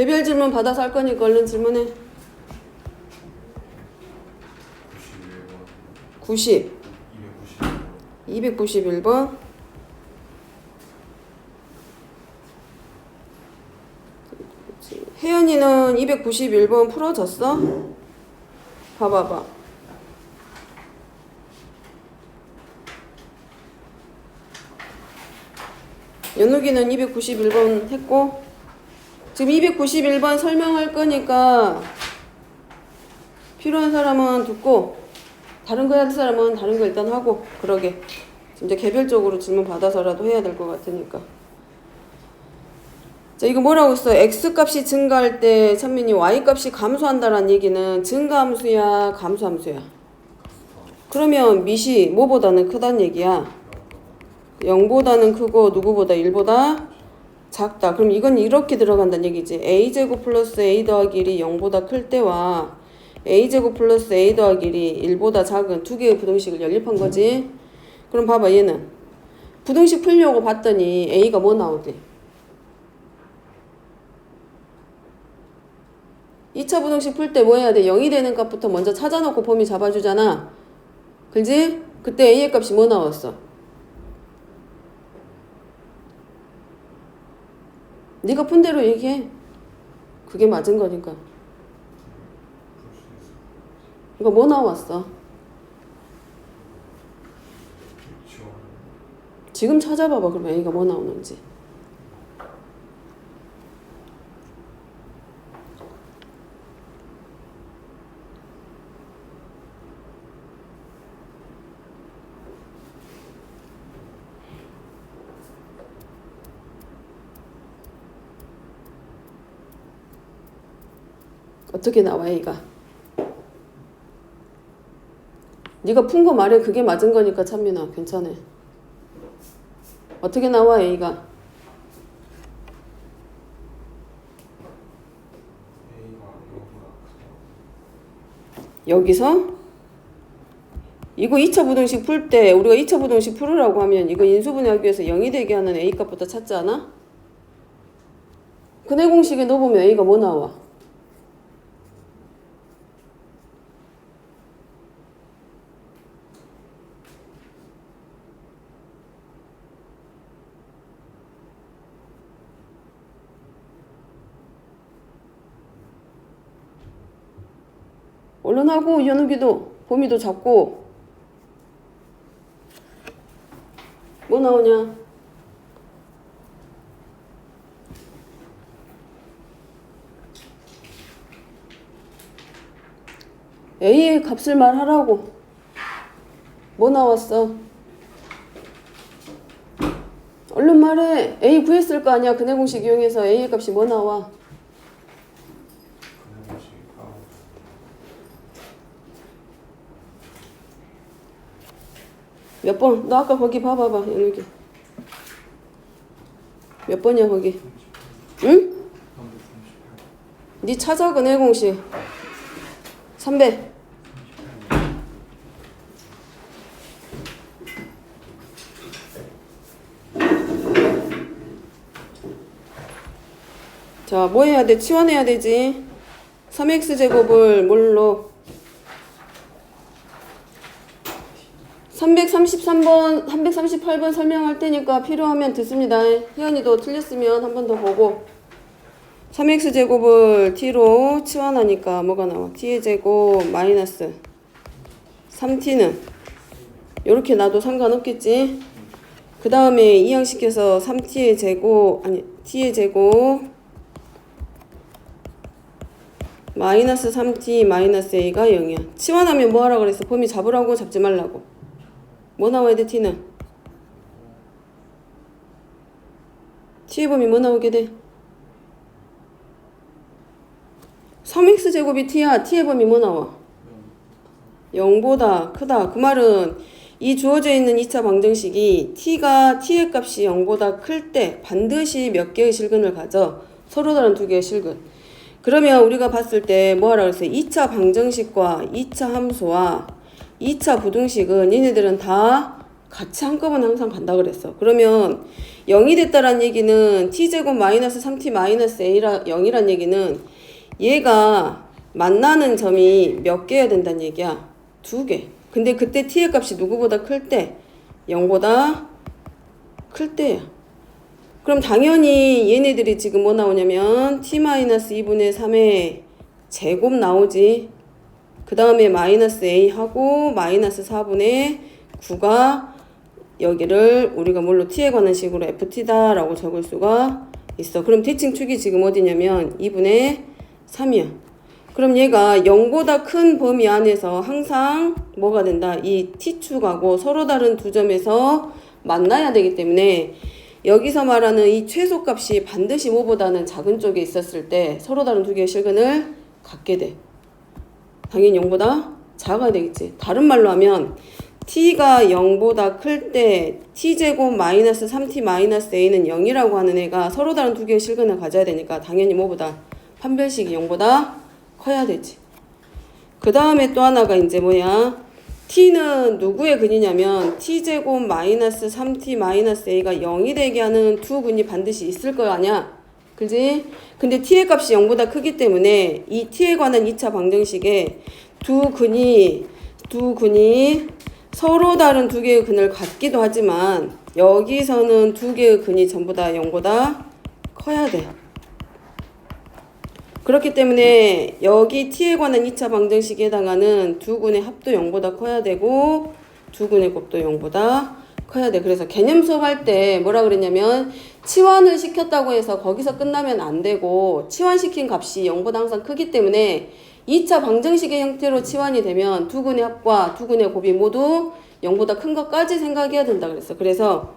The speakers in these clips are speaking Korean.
개별 질문 받아서 할 거니까 얼른 질문해. 90 291번. 혜연이는 291번 풀어졌어? 봐봐봐. 연욱이는 291번 했고, 지금 291번 설명할 거니까 필요한 사람은 듣고 다른 거 할 사람은 다른 거 일단 하고 그러게. 이제 개별적으로 질문 받아서라도 해야 될 것 같으니까. 자, 이거 뭐라고 써? x값이 증가할 때 찬민이 y값이 감소한다라는 얘기는 증가함수야 감소함수야? 그러면 밑이 뭐보다는 크다는 얘기야. 0보다는 크고 누구보다 1보다 작다. 그럼 이건 이렇게 들어간다는 얘기지. a제곱 플러스 a 더하기 1이 0보다 클 때와 a제곱 플러스 a 더하기 1이 1보다 작은 두 개의 부등식을 연립한 거지. 그럼 봐봐, 얘는 부등식 풀려고 봤더니 a가 뭐 나오지? 2차 부등식 풀 때 뭐 해야 돼? 0이 되는 값부터 먼저 찾아놓고 범위 잡아주잖아. 그지? 그때 a의 값이 뭐 나왔어? 네가 푼 대로 얘기해. 그게 맞은 거니까. 이거 뭐 나왔어? 지금 찾아봐봐. 그러면 a가 뭐 나오는지. 어떻게 나와 a가? 네가 푼 거 말해. 그게 맞은 거니까 찬민아 괜찮아. 어떻게 나와 a가? 여기서 이거 2차 부등식 풀 때 우리가 2차 부등식 풀으라고 하면 이거 인수분해하기 위해서 0이 되게 하는 a 값부터 찾지 않아? 근해 공식에 넣어보면 a가 뭐 나와? 얼른 하고 연욱이도 범위도 잡고. 뭐 나오냐? a의 값을 말하라고. 뭐 나왔어? 얼른 말해. a 구했을 거 아니야. 근해 공식 이용해서 a의 값이 뭐 나와? 몇 번? 너 아까 거기 봐봐봐. 여기 몇 번이야 거기? 응? 네 찾아. 근해 공식 300. 자, 뭐 해야 돼? 치환해야 되지. 3x제곱을 뭘로? 333번, 338번 설명할 테니까 필요하면 듣습니다. 혜연이도 틀렸으면 한 번 더 보고. 3x제곱을 t로 치환하니까 뭐가 나와? t의 제곱 마이너스 3t는 이렇게 놔도 상관없겠지? 그 다음에 이항시켜서 3t의 제곱, 아니 t의 제곱 마이너스 3t 마이너스 a가 0이야. 치환하면 뭐 하라 그랬어? 범위 잡으라고 잡지 말라고. 뭐 나와야 돼 t는? t의 범위 뭐 나오게 돼? 3x제곱이 t야. t의 범위 뭐 나와? 0보다 크다. 그 말은 이 주어져 있는 2차 방정식이 t가 t의 값이 0보다 클 때 반드시 몇 개의 실근을 가져? 서로 다른 두 개의 실근. 그러면 우리가 봤을 때 뭐 하라 그랬어요? 2차 방정식과 2차 함수와 2차 부등식은 얘네들은 다 같이 한꺼번에 항상 간다 그랬어. 그러면 0이 됐다란 얘기는 t제곱 마이너스 3t 마이너스 a라 0이란 얘기는 얘가 만나는 점이 몇 개여야 된다는 얘기야? 2개. 근데 그때 t의 값이 누구보다 클 때? 0보다 클 때야. 그럼 당연히 얘네들이 지금 뭐 나오냐면 t-2분의 3의 제곱 나오지. 그 다음에 마이너스 a 하고 마이너스 4분의 9가 여기를 우리가 뭘로 t에 관한 식으로 ft다 라고 적을 수가 있어. 그럼 대칭축이 지금 어디냐면 2분의 3이야. 그럼 얘가 0보다 큰 범위 안에서 항상 뭐가 된다? 이 t축하고 서로 다른 두 점에서 만나야 되기 때문에 여기서 말하는 이 최소값이 반드시 5보다는 작은 쪽에 있었을 때 서로 다른 두 개의 실근을 갖게 돼. 당연히 0보다 작아야 되겠지. 다른 말로 하면 t가 0보다 클 때 t제곱 마이너스 3t 마이너스 a는 0이라고 하는 애가 서로 다른 두 개의 실근을 가져야 되니까 당연히 뭐보다 판별식이 0보다 커야 되지. 그 다음에 또 하나가 이제 뭐야? t는 누구의 근이냐면 t제곱 마이너스 3t 마이너스 a가 0이 되게 하는 두 근이 반드시 있을 거 아니야? 그지? 근데 t의 값이 0보다 크기 때문에 이 t에 관한 2차 방정식에 두 근이 서로 다른 두 개의 근을 갖기도 하지만 여기서는 두 개의 근이 전부 다 0보다 커야 돼. 그렇기 때문에 여기 t에 관한 2차 방정식에 해당하는 두 근의 합도 0보다 커야 되고 두 근의 곱도 0보다 커야 돼. 그래서 개념 수업할 때 뭐라 그랬냐면 치환을 시켰다고 해서 거기서 끝나면 안 되고 치환시킨 값이 0보다 항상 크기 때문에 2차 방정식의 형태로 치환이 되면 두 근의 합과 두 근의 곱이 모두 0보다 큰 것까지 생각해야 된다 그랬어. 그래서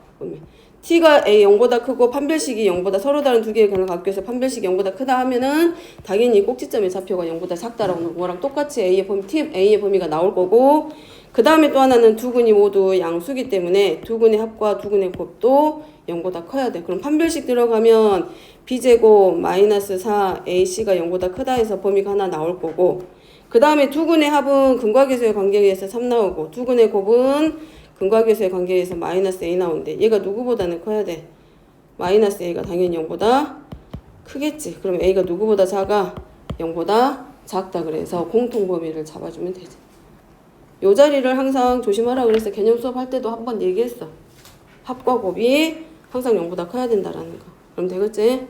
t가 a 0보다 크고 판별식이 0보다 서로 다른 두 개의 근을 갖기 위해서 판별식이 0보다 크다 하면은 당연히 꼭지점의 좌표가 0보다 작다라고 거랑 똑같이 a의 범위, a의 범위가 나올 거고 그 다음에 또 하나는 두 근이 모두 양수기 때문에 두 근의 합과 두 근의 곱도 0보다 커야 돼. 그럼 판별식 들어가면 b제곱 마이너스 4 ac가 0보다 크다 해서 범위가 하나 나올 거고 그 다음에 두 근의 합은 근과 계수의 관계에 의해서 3 나오고 두 근의 곱은 근과 계수의 관계에 의해서 마이너스 a 나오는데 얘가 누구보다는 커야 돼? 마이너스 a가 당연히 0보다 크겠지. 그럼 a가 누구보다 작아? 0보다 작다. 그래서 공통 범위를 잡아주면 되지. 요 자리를 항상 조심하라 그래서 개념 수업할 때도 한번 얘기했어. 합과 곱이 항상 0보다 커야 된다라는 거. 그럼 되겠지?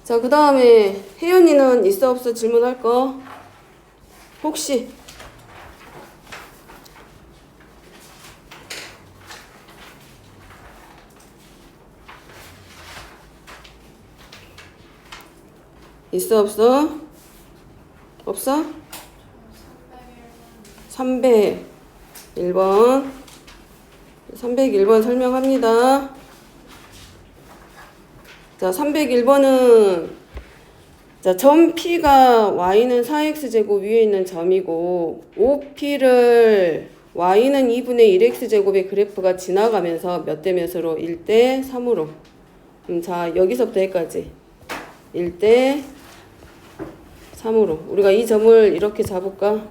자, 그 다음에 혜연이는 있어 없어 질문할 거? 혹시? 있어 없어? 없어? 301번 301번 설명합니다. 자, 301번은 자, 점 P가 Y는 4X제곱 위에 있는 점이고 OP를 Y는 2분의 1X제곱의 그래프가 지나가면서 몇 대 몇으로? 1대 3으로. 자, 여기서부터 여기까지 1대 3으로. 우리가 이 점을 이렇게 잡을까?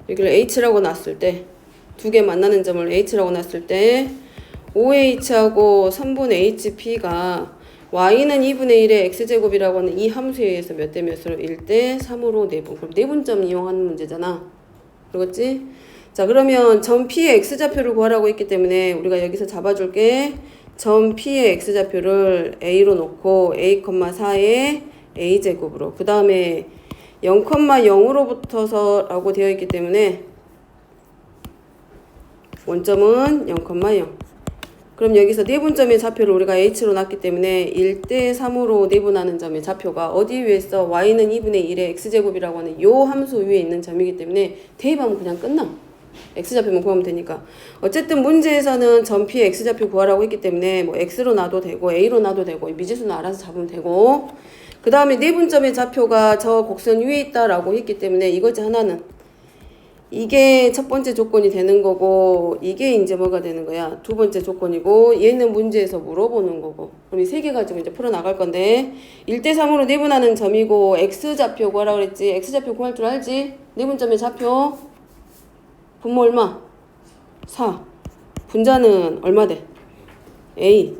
여기를 H라고 놨을 때 두 개 만나는 점을 H라고 놨을 때 5H하고 3분의 HP가 Y는 2분의 1의 X제곱이라고 하는 이 함수에 의해서 몇 대 몇으로? 1대 3으로 내분. 그럼 내분점 이용하는 문제잖아. 그렇겠지? 자, 그러면 점 P의 X좌표를 구하라고 했기 때문에 우리가 여기서 잡아줄게. 점 P의 X좌표를 A로 놓고 A, 4의 A제곱으로. 그 다음에 0,0으로부터서 라고 되어 있기 때문에 원점은 0,0. 그럼 여기서 내분점의 좌표를 우리가 H로 놨기 때문에 1대 3으로 내분하는 점의 좌표가 어디 위에 있어? Y는 2분의 1의 X제곱이라고 하는 요 함수 위에 있는 점이기 때문에 대입하면 그냥 끝나. X좌표만 구하면 되니까. 어쨌든 문제에서는 점 P의 X좌표 구하라고 했기 때문에 뭐 X로 놔도 되고 A로 놔도 되고 미지수는 알아서 잡으면 되고 그 다음에 내분점의 좌표가 저 곡선 위에 있다라고 했기 때문에 이거지 하나는 이게 첫 번째 조건이 되는 거고 이게 이제 뭐가 되는 거야? 두 번째 조건이고 얘는 문제에서 물어보는 거고 그럼 이 세 개 가지고 이제 풀어나갈 건데 1대3으로 내분하는 점이고 X좌표 구하라 그랬지? X좌표 구할 줄 알지? 내분점의 좌표 분모 얼마? 4 분자는 얼마 돼? A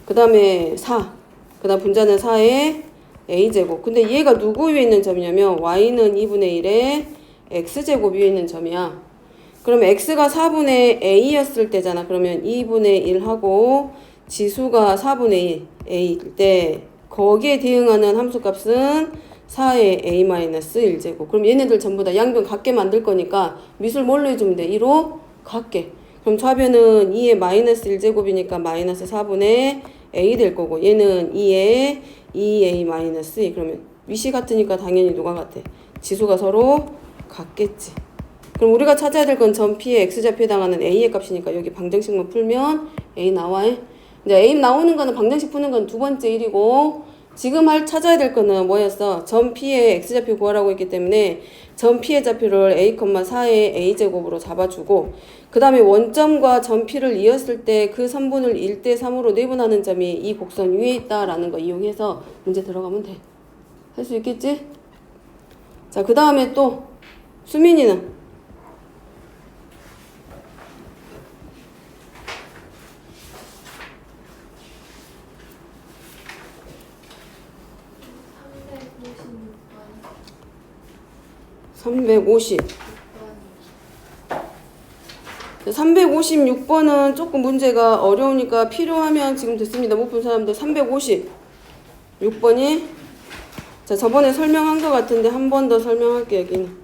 그 다음에 4 그 다음 분자는 4에 A제곱 근데 얘가 누구 위에 있는 점이냐면 Y는 2분의 1에 X제곱 위에 있는 점이야. 그러면 X가 4분의 A였을 때잖아. 그러면 2분의 1 하고 지수가 4분의 1 A일 때 거기에 대응하는 함수값은 4의 A-1제곱. 그럼 얘네들 전부 다 양변 같게 만들 거니까 미술 뭘로 해주면 돼? 2로 같게. 그럼 좌변은 2의 마이너스 1제곱이니까 마이너스 4분의 A 될 거고 얘는 2의 2A-2 그러면 위시 같으니까 당연히 누가 같아? 지수가 서로 같겠지. 그럼 우리가 찾아야 될 건 점 P의 X좌표에 해당하는 A의 값이니까 여기 방정식만 풀면 A 나와. 이제 A 나오는 거는 방정식 푸는 건 두 번째 일이고 지금 찾아야 될 거는 뭐였어? 점 P의 X좌표 구하라고 했기 때문에 점 P의 좌표를 A, 4의 A제곱으로 잡아주고 그 다음에 원점과 점 P를 이었을 때 그 선분을 1대3으로 내분하는 점이 이 곡선 위에 있다라는 거 이용해서 문제 들어가면 돼. 할 수 있겠지? 자, 그 다음에 또 수민이는? (350) 356번은 조금 문제가 어려우니까 필요하면 지금 됐습니다. 못 푼 사람들 356번이 자 저번에 설명한 것 같은데 한 번 더 설명할게요. 여기는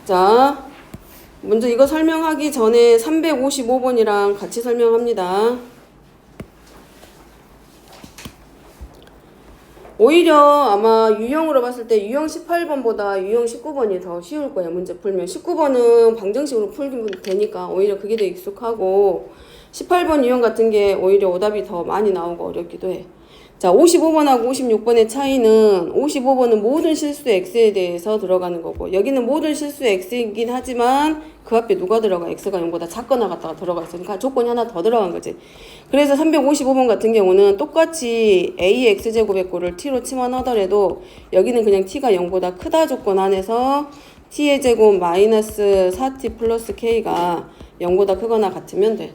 자 먼저 이거 설명하기 전에 355번이랑 같이 설명합니다. 오히려 아마 유형으로 봤을 때 유형 18번보다 유형 19번이 더 쉬울 거야. 문제 풀면 19번은 방정식으로 풀면 되니까 오히려 그게 더 익숙하고 18번 유형 같은 게 오히려 오답이 더 많이 나오고 어렵기도 해. 자 55번하고 56번의 차이는 55번은 모든 실수 x에 대해서 들어가는 거고 여기는 모든 실수 x이긴 하지만 그 앞에 누가 들어가? x가 0보다 작거나 같다가 들어가 있으니까 조건이 하나 더 들어간 거지. 그래서 355번 같은 경우는 똑같이 ax제곱의 꼴을 t로 치환하더라도 여기는 그냥 t가 0보다 크다 조건 안에서 t의 제곱 마이너스 4t 플러스 k가 0보다 크거나 같으면 돼.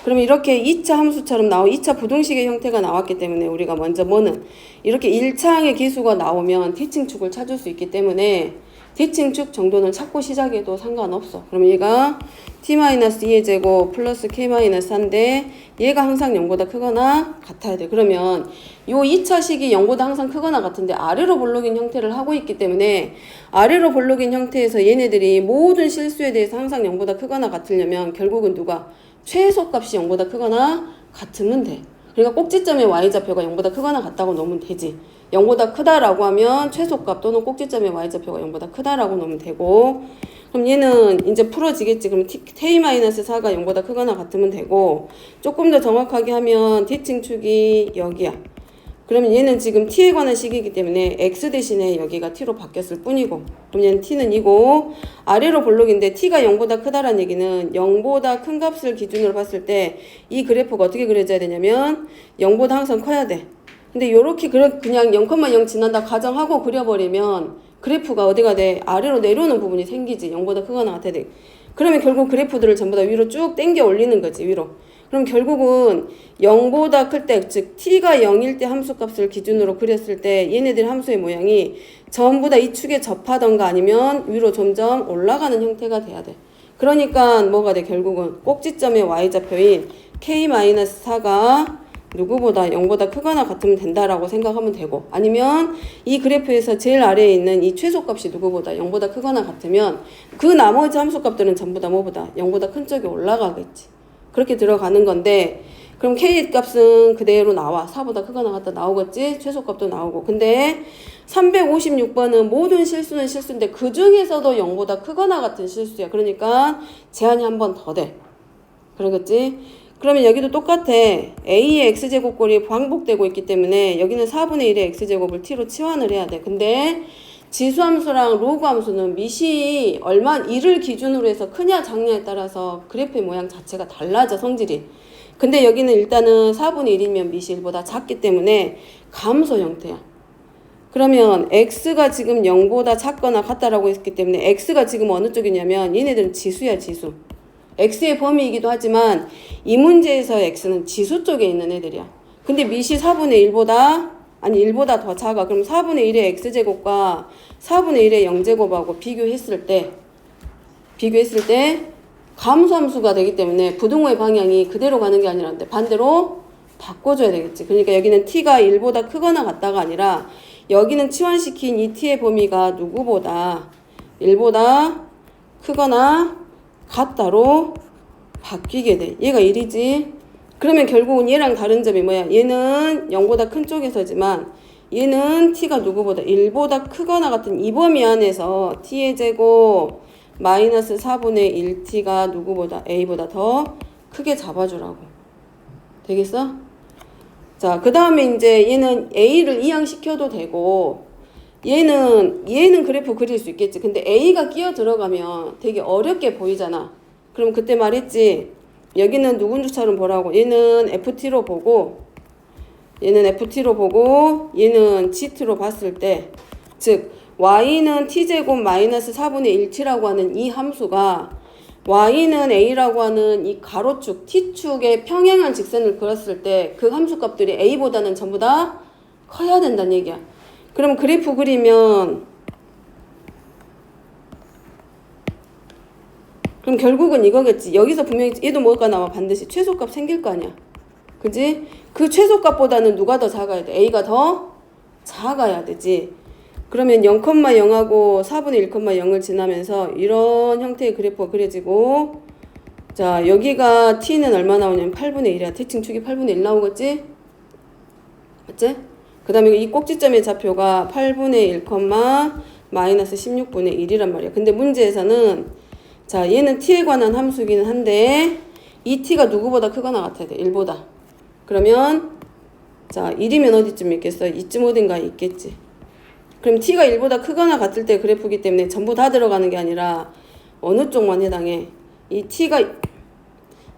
그럼 이렇게 2차 함수처럼 2차 부등식의 형태가 나왔기 때문에 우리가 먼저 뭐는 이렇게 1차항의 계수가 나오면 대칭축을 찾을 수 있기 때문에 대칭축 정도는 찾고 시작해도 상관없어. 그러면 얘가 t-2의 제곱 플러스 k-4인데 얘가 항상 0보다 크거나 같아야 돼. 그러면 요 2차식이 0보다 항상 크거나 같은데 아래로 볼록인 형태를 하고 있기 때문에 아래로 볼록인 형태에서 얘네들이 모든 실수에 대해서 항상 0보다 크거나 같으려면 결국은 누가? 최소값이 0보다 크거나 같으면 돼. 그러니까 꼭지점의 y좌표가 0보다 크거나 같다고 놓으면 되지. 0보다 크다라고 하면 최소값 또는 꼭지점의 y좌표가 0보다 크다라고 놓으면 되고 그럼 얘는 이제 풀어지겠지. 그럼 k-4가 0보다 크거나 같으면 되고 조금 더 정확하게 하면 대칭축이 여기야. 그러면 얘는 지금 t에 관한 식이기 때문에 x 대신에 여기가 t로 바뀌었을 뿐이고 그럼 얘는 t는 이고 아래로 볼록인데 t가 0보다 크다라는 얘기는 0보다 큰 값을 기준으로 봤을 때 이 그래프가 어떻게 그려져야 되냐면 0보다 항상 커야 돼. 근데 요렇게 그냥 0,0 지난다 가정하고 그려버리면 그래프가 어디가 돼? 아래로 내려오는 부분이 생기지. 0보다 크거나 같아야 돼. 그러면 결국 그래프들을 전부 다 위로 쭉 당겨 올리는 거지. 위로. 그럼 결국은 0보다 클 때, 즉 t가 0일 때 함수값을 기준으로 그렸을 때 얘네들 함수의 모양이 전부 다 이 축에 접하던가 아니면 위로 점점 올라가는 형태가 돼야 돼. 그러니까 뭐가 돼? 결국은 꼭지점의 y좌표인 k-4가 누구보다 0보다 크거나 같으면 된다라고 생각하면 되고 아니면 이 그래프에서 제일 아래에 있는 이 최소값이 누구보다 0보다 크거나 같으면 그 나머지 함수값들은 전부 다 뭐보다 0보다 큰 쪽에 올라가겠지. 그렇게 들어가는 건데 그럼 k 값은 그대로 나와. 4보다 크거나 같다 나오겠지. 최소값도 나오고. 근데 356번은 모든 실수는 실수인데 그 중에서도 0보다 크거나 같은 실수야. 그러니까 제한이 한 번 더 돼. 그러겠지? 그러면 여기도 똑같아. a의 x제곱꼴이 반복되고 있기 때문에 여기는 4분의 1의 x제곱을 t로 치환을 해야 돼. 근데 지수함수랑 로그함수는 미시 얼마 1을 기준으로 해서 크냐 작냐에 따라서 그래프의 모양 자체가 달라져 성질이. 근데 여기는 일단은 4분의 1이면 미시 1보다 작기 때문에 감소 형태야. 그러면 x가 지금 0보다 작거나 같다라고 했기 때문에 x가 지금 어느 쪽이냐면 얘네들은 지수야 지수. x의 범위이기도 하지만 이 문제에서 x는 지수 쪽에 있는 애들이야. 근데 미시 4분의 1보다 아니 1보다 더 작아. 그럼 4분의 1의 x제곱과 4분의 1의 0제곱하고 비교했을 때 감소함수가 되기 때문에 부등호의 방향이 그대로 가는 게 아니라 반대로 바꿔줘야 되겠지. 그러니까 여기는 t가 1보다 크거나 같다가 아니라 여기는 치환시킨 이 t의 범위가 누구보다 1보다 크거나 같다로 바뀌게 돼. 얘가 1이지. 그러면 결국은 얘랑 다른 점이 뭐야? 얘는 0보다 큰 쪽에서지만 얘는 t가 누구보다 1보다 크거나 같은 이 범위 안에서 t의 제곱 마이너스 4분의 1t가 누구보다 a보다 더 크게 잡아주라고. 되겠어? 자, 그 다음에 이제 얘는 a를 이항시켜도 되고 얘는 그래프 그릴 수 있겠지. 근데 a가 끼어 들어가면 되게 어렵게 보이잖아. 그럼 그때 말했지. 여기는 누군지처럼 보라고. 얘는 ft로 보고 얘는 gt로 봤을 때 즉 y는 t제곱 마이너스 4분의 1t라고 하는 이 함수가 y는 a라고 하는 이 가로축 t축에 평행한 직선을 그렸을 때 그 함수 값들이 a보다는 전부 다 커야 된다는 얘기야. 그럼 그래프 그리면 그럼 결국은 이거겠지. 여기서 분명히 얘도 뭐가 나와? 반드시 최소값 생길 거 아니야. 그지? 그 최소값보다는 누가 더 작아야 돼? a가 더 작아야 되지. 그러면 0,0하고 4분의 1,0을 지나면서 이런 형태의 그래프가 그려지고 자 여기가 t는 얼마 나오냐면 8분의 1이야. 대칭 축이 8분의 1 나오겠지? 맞지? 그 다음에 이 꼭지점의 좌표가 8분의 1, 마이너스 16분의 1이란 말이야. 근데 문제에서는 자 얘는 t에 관한 함수기는 한데 이 t가 누구보다 크거나 같아야 돼. 1보다. 그러면 자 1이면 어디쯤 있겠어? 이쯤 어딘가에 있겠지. 그럼 t가 1보다 크거나 같을 때 그래프이기 때문에 전부 다 들어가는 게 아니라 어느 쪽만 해당해. 이 t가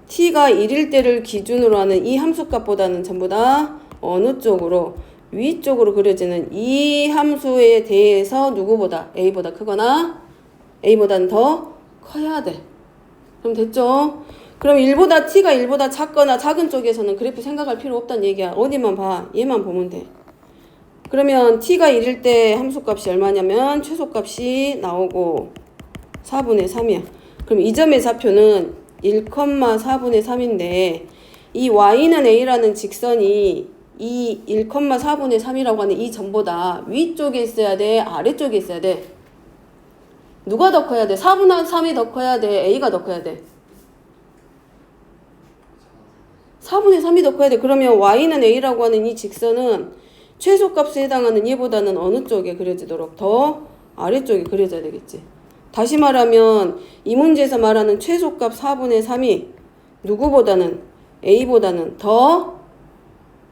1일 때를 기준으로 하는 이 함수값보다는 전부 다 어느 쪽으로 위쪽으로 그려지는 이 함수에 대해서 누구보다 a보다 크거나 a보다는 더 커야 돼. 그럼 됐죠? 그럼 t가 1보다 작거나 작은 쪽에서는 그래프 생각할 필요 없다는 얘기야. 어디만 봐. 얘만 보면 돼. 그러면 t가 1일 때 함수값이 얼마냐면 최소값이 나오고 4분의 3이야. 그럼 이 점의 좌표는 1,4분의 3인데 이 y는 a라는 직선이 이 1,4분의 3이라고 하는 이 점보다 위쪽에 있어야 돼? 아래쪽에 있어야 돼? 누가 더 커야 돼? 4분의 3이 더 커야 돼? a가 더 커야 돼? 4분의 3이 더 커야 돼. 그러면 y는 a라고 하는 이 직선은 최소값에 해당하는 얘보다는 어느 쪽에 그려지도록 더 아래쪽에 그려져야 되겠지. 다시 말하면 이 문제에서 말하는 최소값 4분의 3이 누구보다는 a보다는 더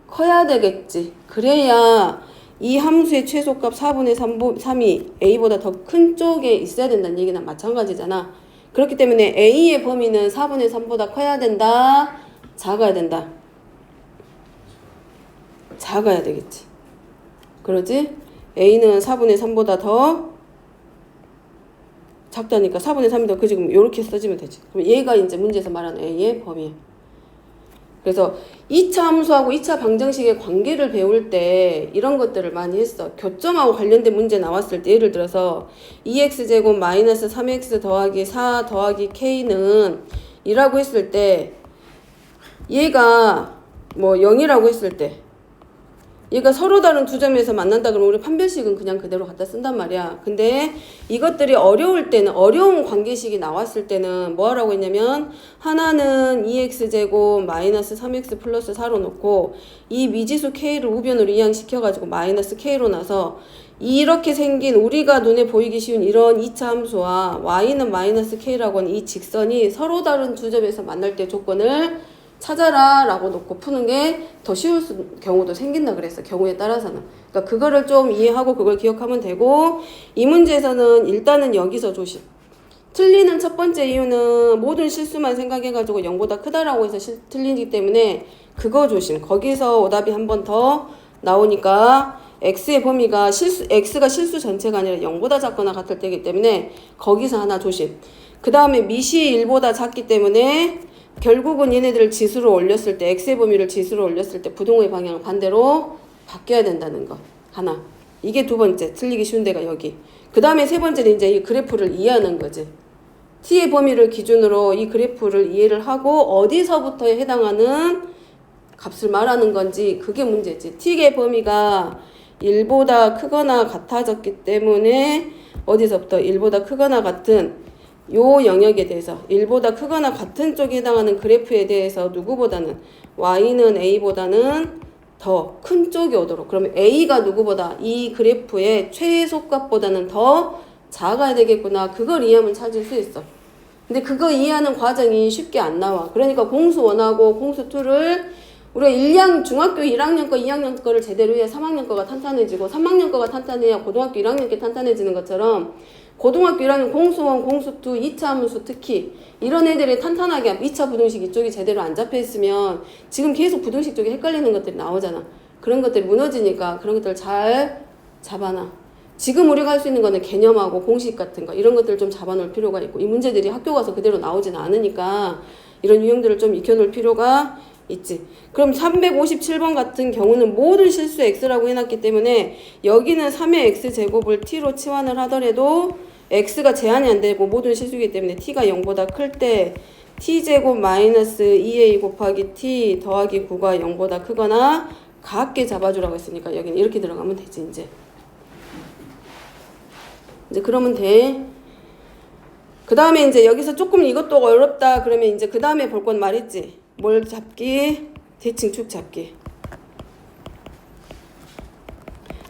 커야 되겠지. 그래야 이 함수의 최소값 4분의 3이 a보다 더 큰 쪽에 있어야 된다는 얘기나 마찬가지잖아. 그렇기 때문에 a의 범위는 4분의 3보다 커야 된다? 작아야 된다? 작아야 되겠지. 그러지? a는 4분의 3보다 더 작다니까 4분의 3이 더 크지. 그럼 이렇게 써지면 되지. 그럼 얘가 이제 문제에서 말하는 a의 범위. 그래서 2차 함수하고 2차 방정식의 관계를 배울 때 이런 것들을 많이 했어. 교점하고 관련된 문제 나왔을 때 예를 들어서 2x제곱 마이너스 3x 더하기 4 더하기 k는 이라고 했을 때 얘가 뭐 0이라고 했을 때 얘가 서로 다른 두 점에서 만난다 그러면 우리 판별식은 그냥 그대로 갖다 쓴단 말이야. 근데 이것들이 어려울 때는 어려운 관계식이 나왔을 때는 뭐 하라고 했냐면 하나는 2x제곱 마이너스 3x 플러스 4로 놓고 이 미지수 k를 우변으로 이항시켜가지고 마이너스 k로 나서 이렇게 생긴 우리가 눈에 보이기 쉬운 이런 2차 함수와 y는 마이너스 k라고 하는 이 직선이 서로 다른 두 점에서 만날 때 조건을 찾아라 라고 놓고 푸는 게 더 쉬울 경우도 생긴다 그랬어. 경우에 따라서는. 그러니까 그거를 좀 이해하고 그걸 기억하면 되고, 이 문제에서는 일단은 여기서 조심. 틀리는 첫 번째 이유는 모든 실수만 생각해가지고 0보다 크다라고 해서 틀리기 때문에 그거 조심. 거기서 오답이 한 번 더 나오니까 x의 범위가 x가 실수 전체가 아니라 0보다 작거나 같을 때이기 때문에 거기서 하나 조심. 그 다음에 미시 1보다 작기 때문에 결국은 얘네들을 지수로 올렸을 때, x의 범위를 지수로 올렸을 때 부동의 방향을 반대로 바뀌어야 된다는 거. 하나. 이게 두 번째. 틀리기 쉬운 데가 여기. 그 다음에 세 번째는 이제 이 그래프를 이해하는 거지. t의 범위를 기준으로 이 그래프를 이해를 하고 어디서부터에 해당하는 값을 말하는 건지 그게 문제지. t의 범위가 1보다 크거나 같아졌기 때문에 어디서부터 1보다 크거나 같은 요 영역에 대해서 1보다 크거나 같은 쪽에 해당하는 그래프에 대해서 누구보다는 y는 a보다는 더 큰 쪽이 오도록, 그러면 a가 누구보다 이 그래프의 최소값보다는 더 작아야 되겠구나. 그걸 이해하면 찾을 수 있어. 근데 그거 이해하는 과정이 쉽게 안 나와. 그러니까 공수 1하고 공수 2를 우리가 중학교 1학년 거, 2학년 거를 제대로 해야 3학년 거가 탄탄해지고 3학년 거가 탄탄해야 고등학교 1학년 게 탄탄해지는 것처럼 고등학교 1학년 공수 1, 공수 2, 2차 함수 특히 이런 애들이 탄탄하게 2차 부등식 이쪽이 제대로 안 잡혀 있으면 지금 계속 부등식 쪽에 헷갈리는 것들이 나오잖아. 그런 것들이 무너지니까 그런 것들을 잘 잡아놔. 지금 우리가 할 수 있는 거는 개념하고 공식 같은 거 이런 것들을 좀 잡아놓을 필요가 있고, 이 문제들이 학교 가서 그대로 나오지는 않으니까 이런 유형들을 좀 익혀놓을 필요가 있지. 그럼 357번 같은 경우는 모든 실수 x라고 해놨기 때문에 여기는 3의 x제곱을 t로 치환을 하더라도 x가 제한이 안 되고 모든 실수이기 때문에 t가 0보다 클 때 t제곱 마이너스 2a 곱하기 t 더하기 9가 0보다 크거나 같게 잡아주라고 했으니까 여기는 이렇게 들어가면 되지. 이제 그러면 돼. 그 다음에 이제 여기서 조금 이것도 어렵다 그러면 이제 그 다음에 볼 건 말했지. 뭘 잡기? 대칭축 잡기.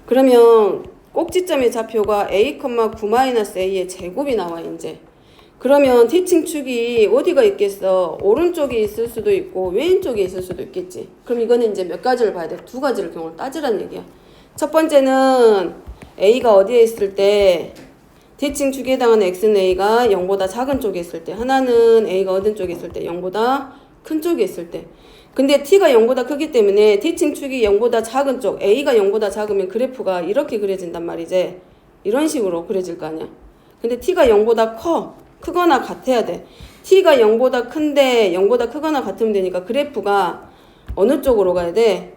그러면 꼭지점의 좌표가 a,9-a의 제곱이 나와 이제. 그러면 대칭축이 어디가 있겠어? 오른쪽에 있을 수도 있고 왼쪽에 있을 수도 있겠지. 그럼 이거는 이제 몇 가지를 봐야 돼? 두 가지를 경우를 따지란 얘기야. 첫 번째는 a가 어디에 있을 때 대칭축에 해당하는 x는 a가 0보다 작은 쪽에 있을 때, 하나는 a가 어떤 쪽에 있을 때 0보다 큰 쪽에 있을 때. 근데 t가 0보다 크기 때문에 대칭축이 0보다 작은 쪽, a가 0보다 작으면 그래프가 이렇게 그려진단 말이지. 이런 식으로 그려질 거 아니야. 근데 t가 0보다 크거나 같아야 돼. t가 0보다 큰데 0보다 크거나 같으면 되니까 그래프가 어느 쪽으로 가야 돼?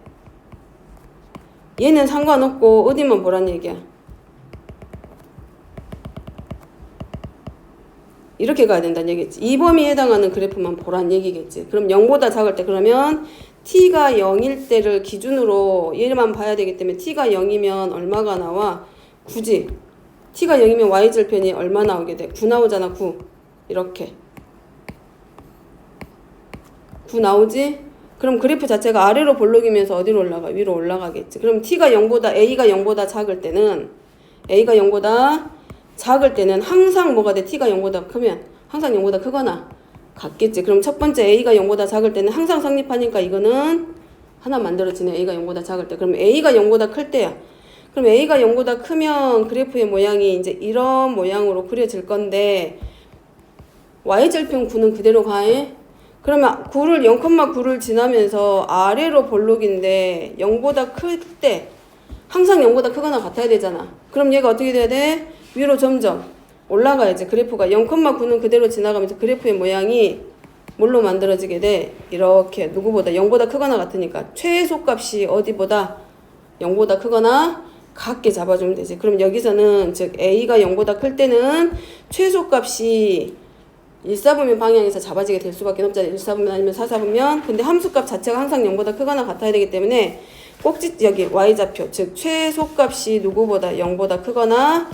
얘는 상관없고 어디만 보란 얘기야. 이렇게 가야 된다는 얘기겠지. 이 범위에 해당하는 그래프만 보란 얘기겠지. 그럼 0보다 작을 때, 그러면 t가 0일 때를 기준으로 얘만 봐야 되기 때문에 t가 0이면 얼마가 나와? 9지. t가 0이면 y절편이 얼마 나오게 돼? 9 나오잖아. 9. 이렇게 9 나오지? 그럼 그래프 자체가 아래로 볼록이면서 어디로 올라가? 위로 올라가겠지. 그럼 a가 0보다 작을 때는 항상 뭐가 돼? t가 0보다 크면 항상 0보다 크거나 같겠지. 그럼 첫 번째 a가 0보다 작을 때는 항상 성립하니까 이거는 하나 만들어지네. a가 0보다 작을 때. 그럼 a가 0보다 클 때야. 그럼 a가 0보다 크면 그래프의 모양이 이제 이런 모양으로 그려질 건데 y절편 9는 그대로 가해? 그러면 0,9를 지나면서 아래로 볼록인데 0보다 클 때 항상 0보다 크거나 같아야 되잖아. 그럼 얘가 어떻게 돼야 돼? 위로 점점 올라가야지. 그래프가 0,9는 그대로 지나가면서 그래프의 모양이 뭘로 만들어지게 돼? 이렇게 누구보다 0보다 크거나 같으니까 최소값이 어디보다 0보다 크거나 같게 잡아주면 되지. 그럼 여기서는 즉 a가 0보다 클 때는 최소값이 1사분면 방향에서 잡아지게 될 수밖에 없잖아. 1사분면 아니면 4사분면. 근데 함수값 자체가 항상 0보다 크거나 같아야 되기 때문에 여기 y좌표 즉 최소값이 누구보다 0보다 크거나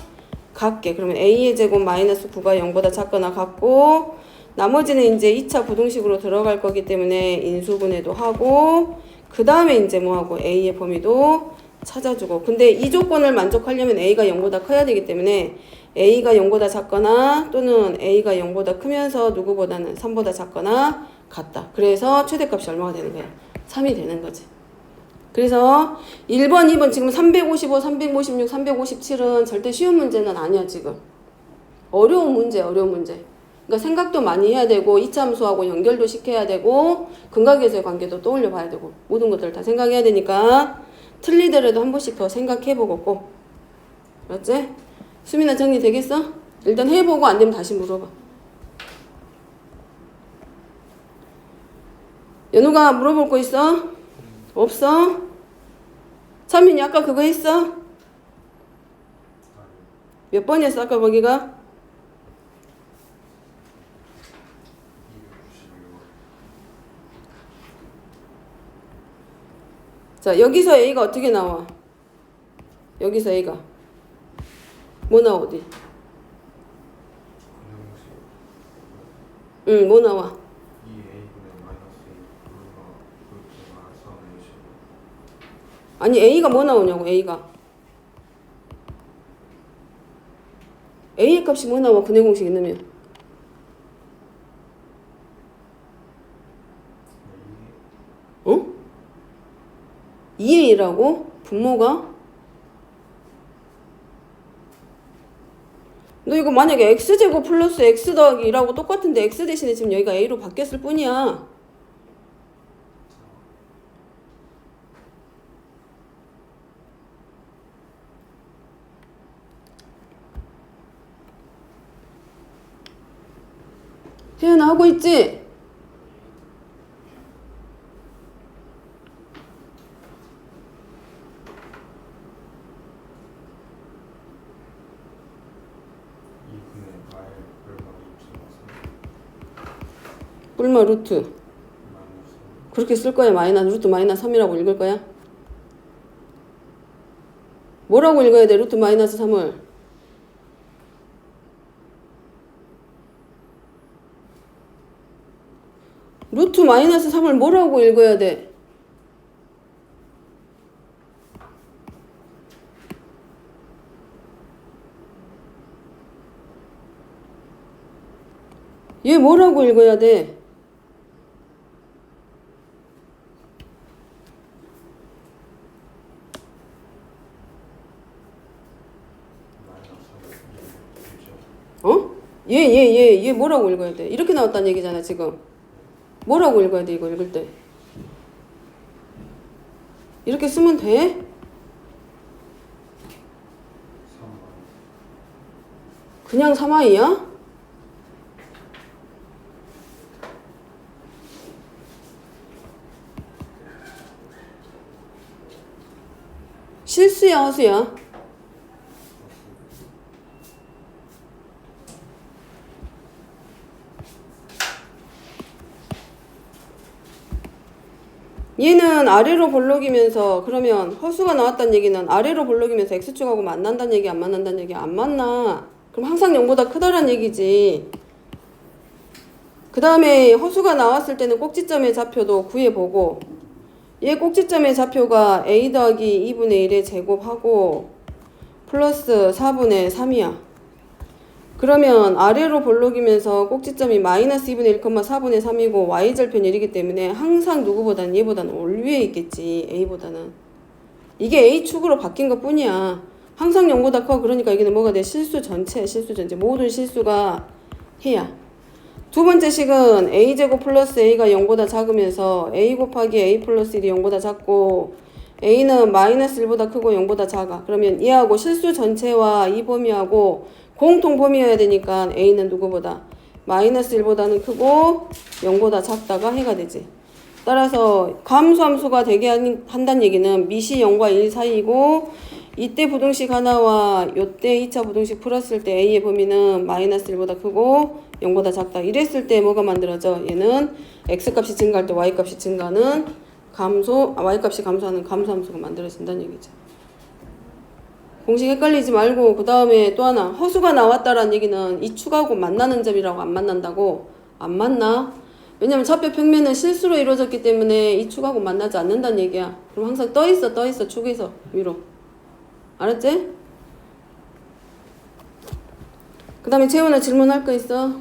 같게. 그러면 a의 제곱 마이너스 9가 0보다 작거나 같고, 나머지는 이제 2차 부등식으로 들어갈 거기 때문에 인수분해도 하고, 그 다음에 이제 뭐하고 a의 범위도 찾아주고. 근데 이 조건을 만족하려면 a가 0보다 커야 되기 때문에 A가 0보다 작거나 또는 A가 0보다 크면서 누구보다는 3보다 작거나 같다. 그래서 최대값이 얼마가 되는 거야? 3이 되는 거지. 그래서 1번, 2번 지금 355, 356, 357은 절대 쉬운 문제는 아니야 지금. 어려운 문제, 어려운 문제. 그러니까 생각도 많이 해야 되고 이차함수하고 연결도 시켜야 되고 근각에서의 관계도 떠올려 봐야 되고 모든 것들을 다 생각해야 되니까 틀리더라도 한 번씩 더 생각해보고 꼭. 알았지? 수민아 정리되겠어? 일단 해보고 안 되면 다시 물어봐. 연우가 물어볼 거 있어? 없어? 찬민이 아까 그거 했어? 몇 번 했어 아까 거기가? 자 여기서 A가 어떻게 나와? 여기서 A가 뭐 나와 어디? 응 뭐 나와? 아니 A가 뭐 나오냐고 A가 A의 값이 뭐 나와 근해 공식에 넣으면 어? 2A라고? 분모가? 너 이거 만약에 X제곱 플러스 X 더하기 2라고 똑같은데 X 대신에 지금 여기가 A로 바뀌었을 뿐이야. 혜연아 하고 있지? 뿔마 루트 그렇게 쓸 거야? 마이너스 루트 마이너스 3이라고 읽을 거야? 뭐라고 읽어야 돼? 루트 마이너스 3을 루트 마이너스 3을 뭐라고 읽어야 돼? 얘 뭐라고 읽어야 돼? 어? 얘 뭐라고 읽어야 돼? 이렇게 나왔다는 얘기잖아 지금. 뭐라고 읽어야 돼 이거 읽을 때? 이렇게 쓰면 돼? 그냥 3i야? 실수야 허수야? 얘는 아래로 볼록이면서 그러면 허수가 나왔다는 얘기는 아래로 볼록이면서 x축하고 만난다는 얘기 안 만난다는 얘기 안 만나. 그럼 항상 0보다 크다란 얘기지. 그 다음에 허수가 나왔을 때는 꼭지점의 좌표도 구해보고 얘 꼭지점의 좌표가 a 더하기 2분의 1의 제곱하고 플러스 4분의 3이야. 그러면 아래로 볼록이면서 꼭지점이 마이너스 2분의 1,4분의 3이고 y절편이 이기 때문에 항상 누구보다는 얘보다는 올 위에 있겠지. a보다는. 이게 a축으로 바뀐 것 뿐이야. 항상 0보다 커. 그러니까 여기는 뭐가 돼? 실수 전체. 모든 실수가 해야. 두 번째 식은 a제곱 플러스 a가 0보다 작으면서 a 곱하기 a 플러스 1이 0보다 작고 a는 마이너스 1보다 크고 0보다 작아. 그러면 얘하고 실수 전체와 이 범위하고 공통 범위여야 되니까 a는 누구보다 마이너스 1보다는 크고 0보다 작다가 해가 되지. 따라서 감수함수가 되게 한다는 얘기는 미시 0과 1 사이이고 이때 부등식 하나와 요때 2차 부등식 풀었을 때 a의 범위는 마이너스 1보다 크고 0보다 작다. 이랬을 때 뭐가 만들어져? 얘는 x값이 증가할 때 y값이 증가하는 y값이 감소하는 감소함수가 만들어진다는 얘기죠. 공식 헷갈리지 말고 그 다음에 또 하나 허수가 나왔다라는 얘기는 이 축하고 만나는 점이라고 안 만난다고? 안 만나. 왜냐면 좌표 평면은 실수로 이루어졌기 때문에 이 축하고 만나지 않는다는 얘기야. 그럼 항상 떠있어 축에서 위로. 알았지? 그 다음에 재훈아 질문할 거 있어?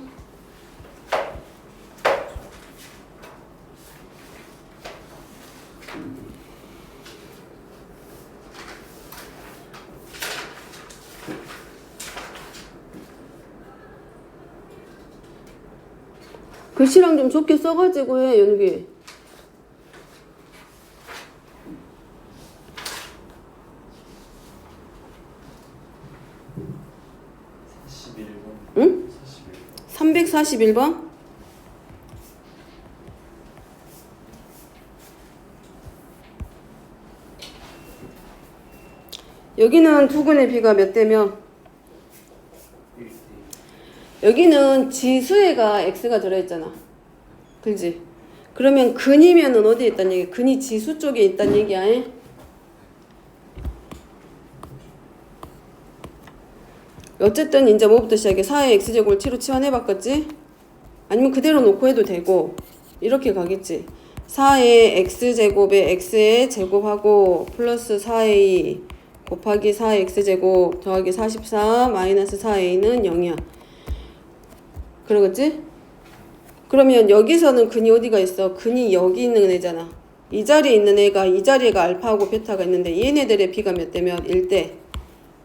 글씨랑 좀 좋게 써가지고 해, 연욱이. 응? 341번? 여기는 두근의 비가 몇 대면? 여기는 지수에가 x가 들어있잖아. 그지? 그러면 근이면은 어디에 있단 얘기야? 근이 지수 쪽에 있단 얘기야. 어쨌든 이제 뭐부터 시작해? 4의 x제곱을 t로 치환해봤겠지? 아니면 그대로 놓고 해도 되고 이렇게 가겠지. 4의 x제곱에 x의 제곱하고 플러스 4a 곱하기 4의 x제곱 더하기 44 마이너스 4a는 0이야. 그러겠지? 그러면 여기서는 근이 어디가 있어? 근이 여기 있는 애잖아. 이 자리에 있는 애가 이 자리에가 알파하고 베타가 있는데 얘네들의 비가 몇 대면 1대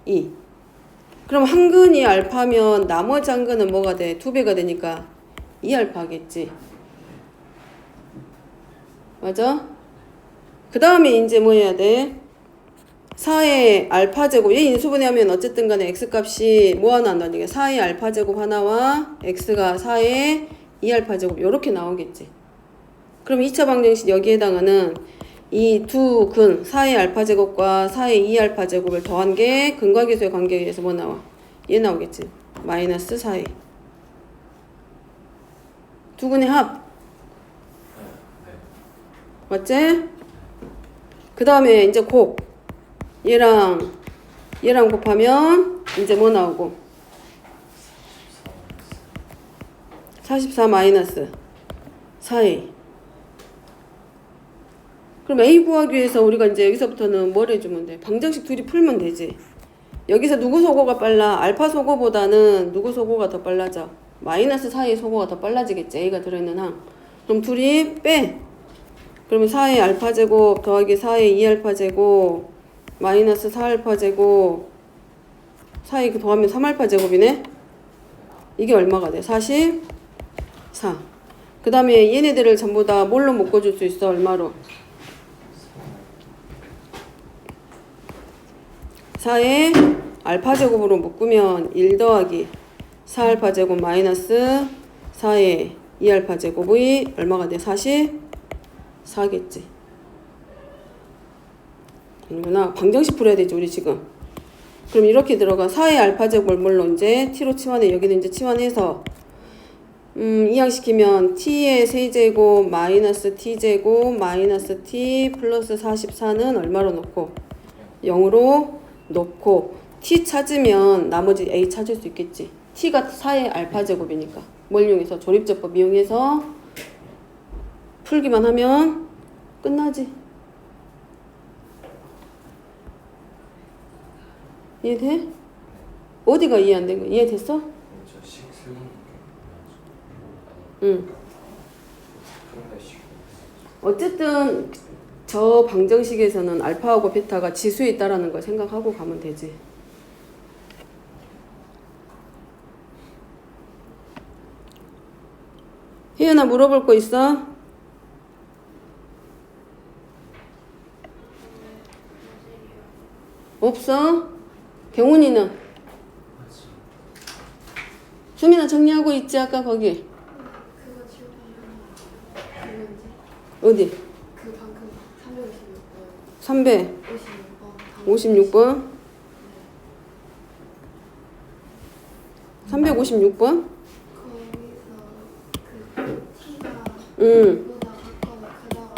2. 그럼 한 근이 알파면 나머지 한 근은 뭐가 돼? 2배가 되니까 2알파겠지. 맞아? 그 다음에 이제 뭐 해야 돼? 4의 알파제곱, 얘 인수분해하면 어쨌든 간에 x값이 뭐 하나 나온다는 얘기야. 4의 알파제곱 하나와 x가 4의 2알파제곱 요렇게 나오겠지. 그럼 2차 방정식 여기에 해당하는 이 두 근 4의 알파제곱과 4의 2알파제곱을 더한 게 근과 계수의 관계에 의해서 뭐 나와? 얘 나오겠지. 마이너스 4의 두 근의 합. 맞지? 그 다음에 이제 곱 얘랑 곱하면 이제 뭐 나오고 44 마이너스 4a. 그럼 a 구하기 위해서 우리가 이제 여기서부터는 뭘 해주면 돼? 방정식 둘이 풀면 되지. 여기서 누구 소거가 빨라? 알파 소거보다는 누구 소거가 더 빨라져? 마이너스 4의 소거가 더 빨라지겠지. a가 들어있는 항. 그럼 둘이 빼. 그러면 4의 알파 제곱 더하기 4의 2알파 제곱 마이너스 4알파 제곱 4의 더하면 3알파 제곱이네. 이게 얼마가 돼? 44. 그 다음에 얘네들을 전부 다 뭘로 묶어줄 수 있어? 얼마로? 4의 알파 제곱으로 묶으면 1 더하기 4알파 제곱 마이너스 4의 2알파 제곱의 얼마가 돼? 44겠지. 아니구나. 방정식 풀어야 되지 우리 지금. 그럼 이렇게 들어가. 4의 알파 제곱을 물론 이제 t로 치환해. 여기는 이제 치환해서 이항시키면 t의 세제곱 마이너스 t제곱 마이너스 t 플러스 44는 얼마로 놓고 0으로 놓고 t 찾으면 나머지 a 찾을 수 있겠지. t가 4의 알파 제곱이니까 뭘 이용해서? 조립제법 이용해서 풀기만 하면 끝나지. 이해돼? 어디가 이해 안 된 거야? 이해됐어? 응. 어쨌든 저 방정식에서는 알파하고 베타가 지수에 있다라는 걸 생각하고 가면 되지. 혜연아 물어볼 거 있어? 없어? 경훈이는? 수민아 정리하고 있지 아까 거기? 그거 지워보면 어디? 그 방금 356번 56번? 356번? 거기서 그 T가 응. 보다 작거나 크다가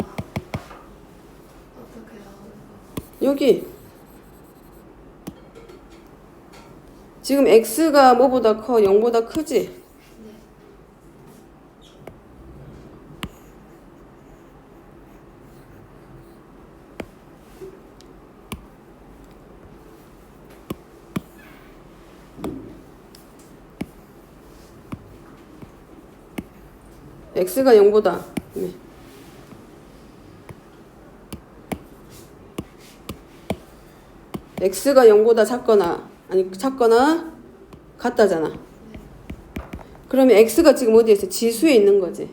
어떻게 나오는 거? 여기 지금 x가 뭐보다 커? 0보다 크지? 네. x가 0보다 네. x가 0보다 작거나 같다잖아. 그러면 x가 지금 어디에 있어? 지수에 있는 거지.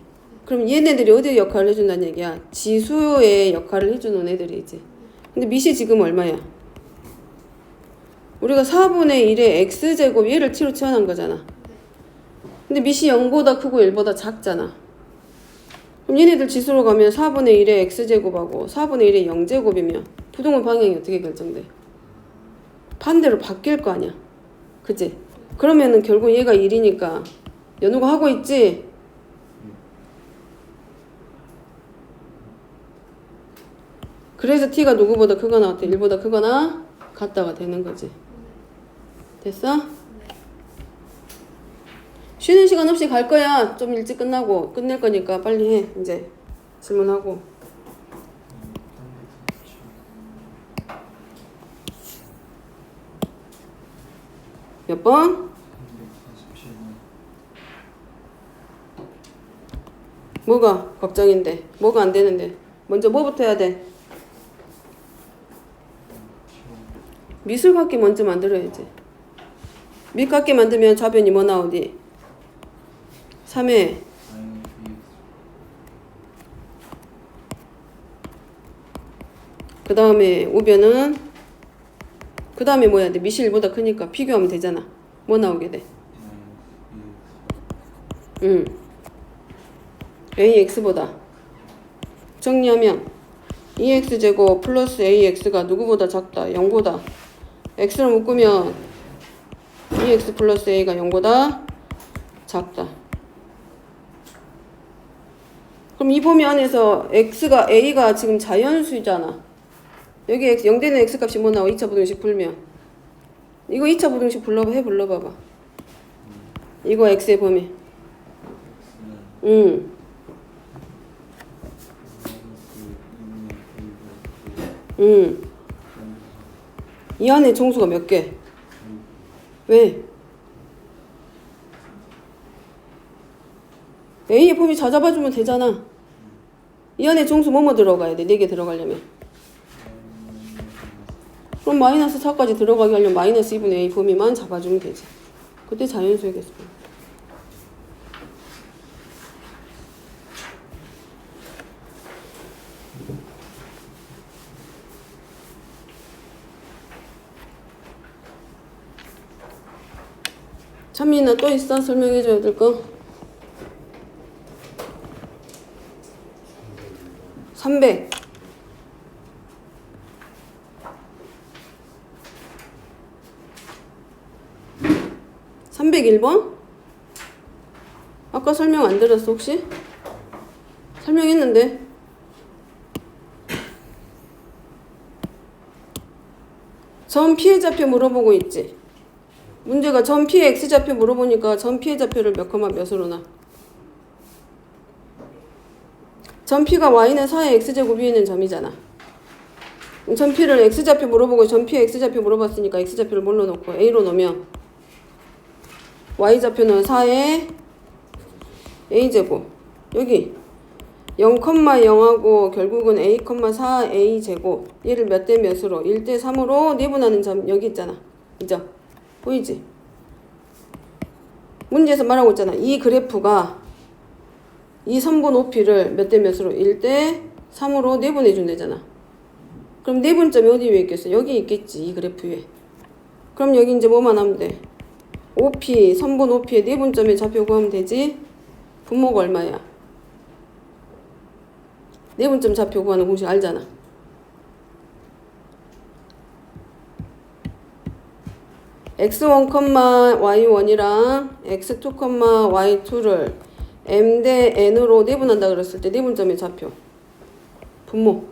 그럼 얘네들이 어디에 역할을 해준다는 얘기야? 지수의 역할을 해주는 애들이지. 근데 밑이 지금 얼마야? 우리가 4분의 1의 x제곱 얘를 t로 치환한 거잖아. 근데 밑이 0보다 크고 1보다 작잖아. 그럼 얘네들 지수로 가면 4분의 1의 x제곱하고 4분의 1의 0제곱이면 부동의 방향이 어떻게 결정돼? 반대로 바뀔 거 아니야. 그치? 그러면은 결국 얘가 1이니까 연우가 하고 있지? 그래서 t가 누구보다 크거나 같아? 1보다 크거나 같다가 되는 거지. 됐어? 쉬는 시간 없이 갈 거야. 좀 일찍 끝낼 거니까 빨리 해. 이제 질문하고. 몇 번? 뭐가 걱정인데? 뭐가 안 되는데? 먼저 뭐부터 해야 돼? 미술각기 먼저 만들어야지. 밑각기 만들면 좌변이 뭐 나오니? 3회 그 다음에 우변은 그 다음에 뭐야 돼? 밑이 1보다 크니까 비교하면 되잖아. 뭐 나오게 돼? AX보다 정리하면 2x제곱 플러스 AX가 누구보다 작다? 0보다. x로 묶으면 2x 플러스 a가 0보다 작다. 그럼 이 범위 안에서 a가 지금 자연수잖아. 여기 0되는 x값이 뭐 나와? 2차 부등식 풀면 이거 2차 부등식 불러봐봐. 이거 x의 범위. 이 안에 정수가 몇 개? 왜? A의 범위 찾아봐주면 되잖아. 이 안에 정수 뭐뭐 들어가야 돼? 4개 들어가려면. 그럼 마이너스 4까지 들어가게 하려면 마이너스 2분의 A 범위만 잡아주면 되지. 그때 자연수의 개수. 찬민아 또 있어? 설명해줘야 될 거? 300 301번? 아까 설명 안 들었어 혹시? 설명했는데 점 피해자표 물어보고 있지. 문제가 점 피해 x좌표 물어보니까 점 피해자표를 몇 컴마 몇으로 놔? 점 p가 y는 4의 x제곱 위에 있는 점이잖아. 점 p를 x좌표 물어보고 점 p의 x좌표 물어봤으니까 x좌표를 뭘로 놓고 a로 놓으면 y좌표는 4의 a제곱. 여기 0,0하고 결국은 a, 4a제곱. 얘를 몇 대 몇으로? 1대 3으로 내분하는 점 여기 있잖아. 그죠? 보이지? 문제에서 말하고 있잖아. 이 그래프가 이 선부 높이를 몇 대 몇으로? 1대 3으로 내분해 준대잖아. 그럼 내분점이 어디 위에 있겠어? 여기 있겠지. 이 그래프 위에. 그럼 여기 이제 뭐만 하면 돼? OP, 선부 높이의 내분점의 좌표 구하면 되지? 분모가 얼마야? 내분점 좌표 구하는 공식 알잖아. x1, y1이랑 x2, y2를 m 대 n으로 내분한다 그랬을 때 내분점의 좌표 분모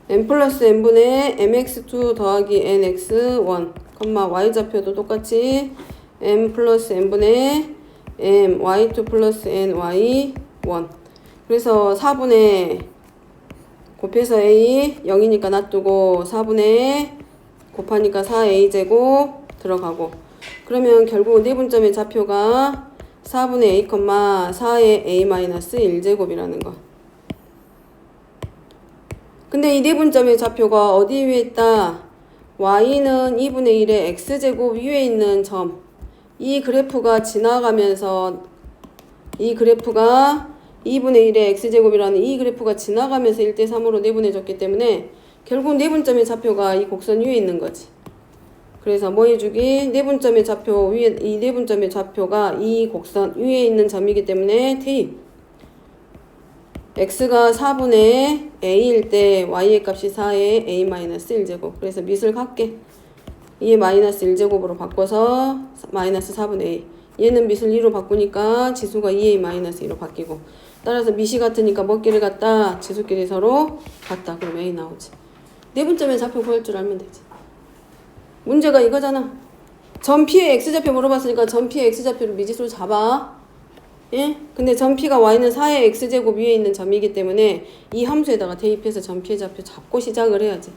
n 플러스 n분의 mx2 더하기 nx1, y좌표도 똑같이 m 플러스 n분의 m y2 플러스 ny1. 그래서 4분의 곱해서 a 0이니까 놔두고 4분의 곱하니까 4a제곱 들어가고 그러면 결국 내분점의 좌표가 4분의 a, 4의 a-1제곱이라는 거. 근데 이 내분점의 좌표가 어디 위에 있다? y는 2분의 1의 x제곱 위에 있는 점. 이 그래프가 지나가면서 이 그래프가 2분의 1의 x제곱이라는 이 그래프가 지나가면서 1대3으로 내분해졌기 때문에 결국 내분점의 좌표가 이 곡선 위에 있는 거지. 그래서 뭐 해주기? 내분점의 좌표 위에, 이 내분점의 좌표가 이 곡선 위에 있는 점이기 때문에 대입. x가 4분의 a일 때 y의 값이 4의 a-1제곱. 그래서 밑을 갖게. 2의 마이너스 1제곱으로 바꿔서 마이너스 4분의 a. 얘는 밑을 2로 바꾸니까 지수가 2a 마이너스 2로 바뀌고. 따라서 밑이 같으니까 뭐끼리 같다? 지수끼리 서로 같다. 그럼 a 나오지. 내분점의 좌표 구할 줄 알면 되지. 문제가 이거잖아. 점 P의 x좌표 물어봤으니까 점 P의 x좌표를 미지수로 잡아. 예? 근데 점 P가 y는 4의 x제곱 위에 있는 점이기 때문에 이 함수에다가 대입해서 점 P의 좌표 잡고 시작을 해야지.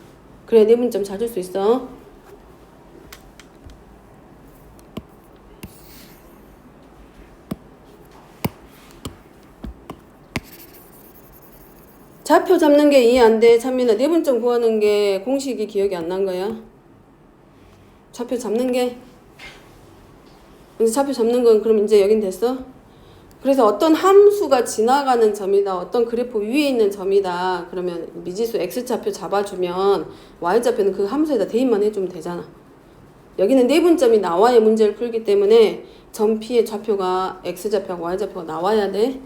그래야 내분점 찾을 수 있어. 좌표 잡는 게 이해 안 돼. 찬민아, 내분점 구하는 게 공식이 기억이 안 난 거야. 좌표 잡는 게. 근데 좌표 잡는 건 그럼 이제 여긴 됐어? 그래서 어떤 함수가 지나가는 점이다. 어떤 그래프 위에 있는 점이다. 그러면 미지수 x좌표 잡아주면 y좌표는 그 함수에다 대입만 해주면 되잖아. 여기는 내분점이 나와야 문제를 풀기 때문에 점 P의 좌표가 x좌표하고 y좌표가 나와야 돼.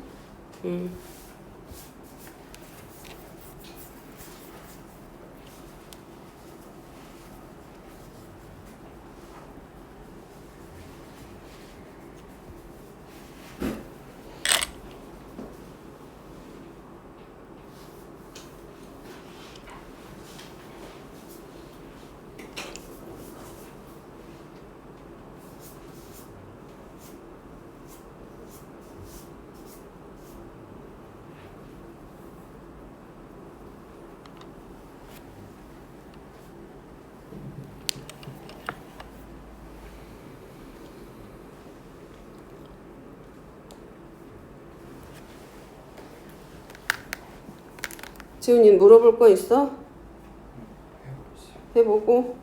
지훈이 물어볼 거 있어? 해보고.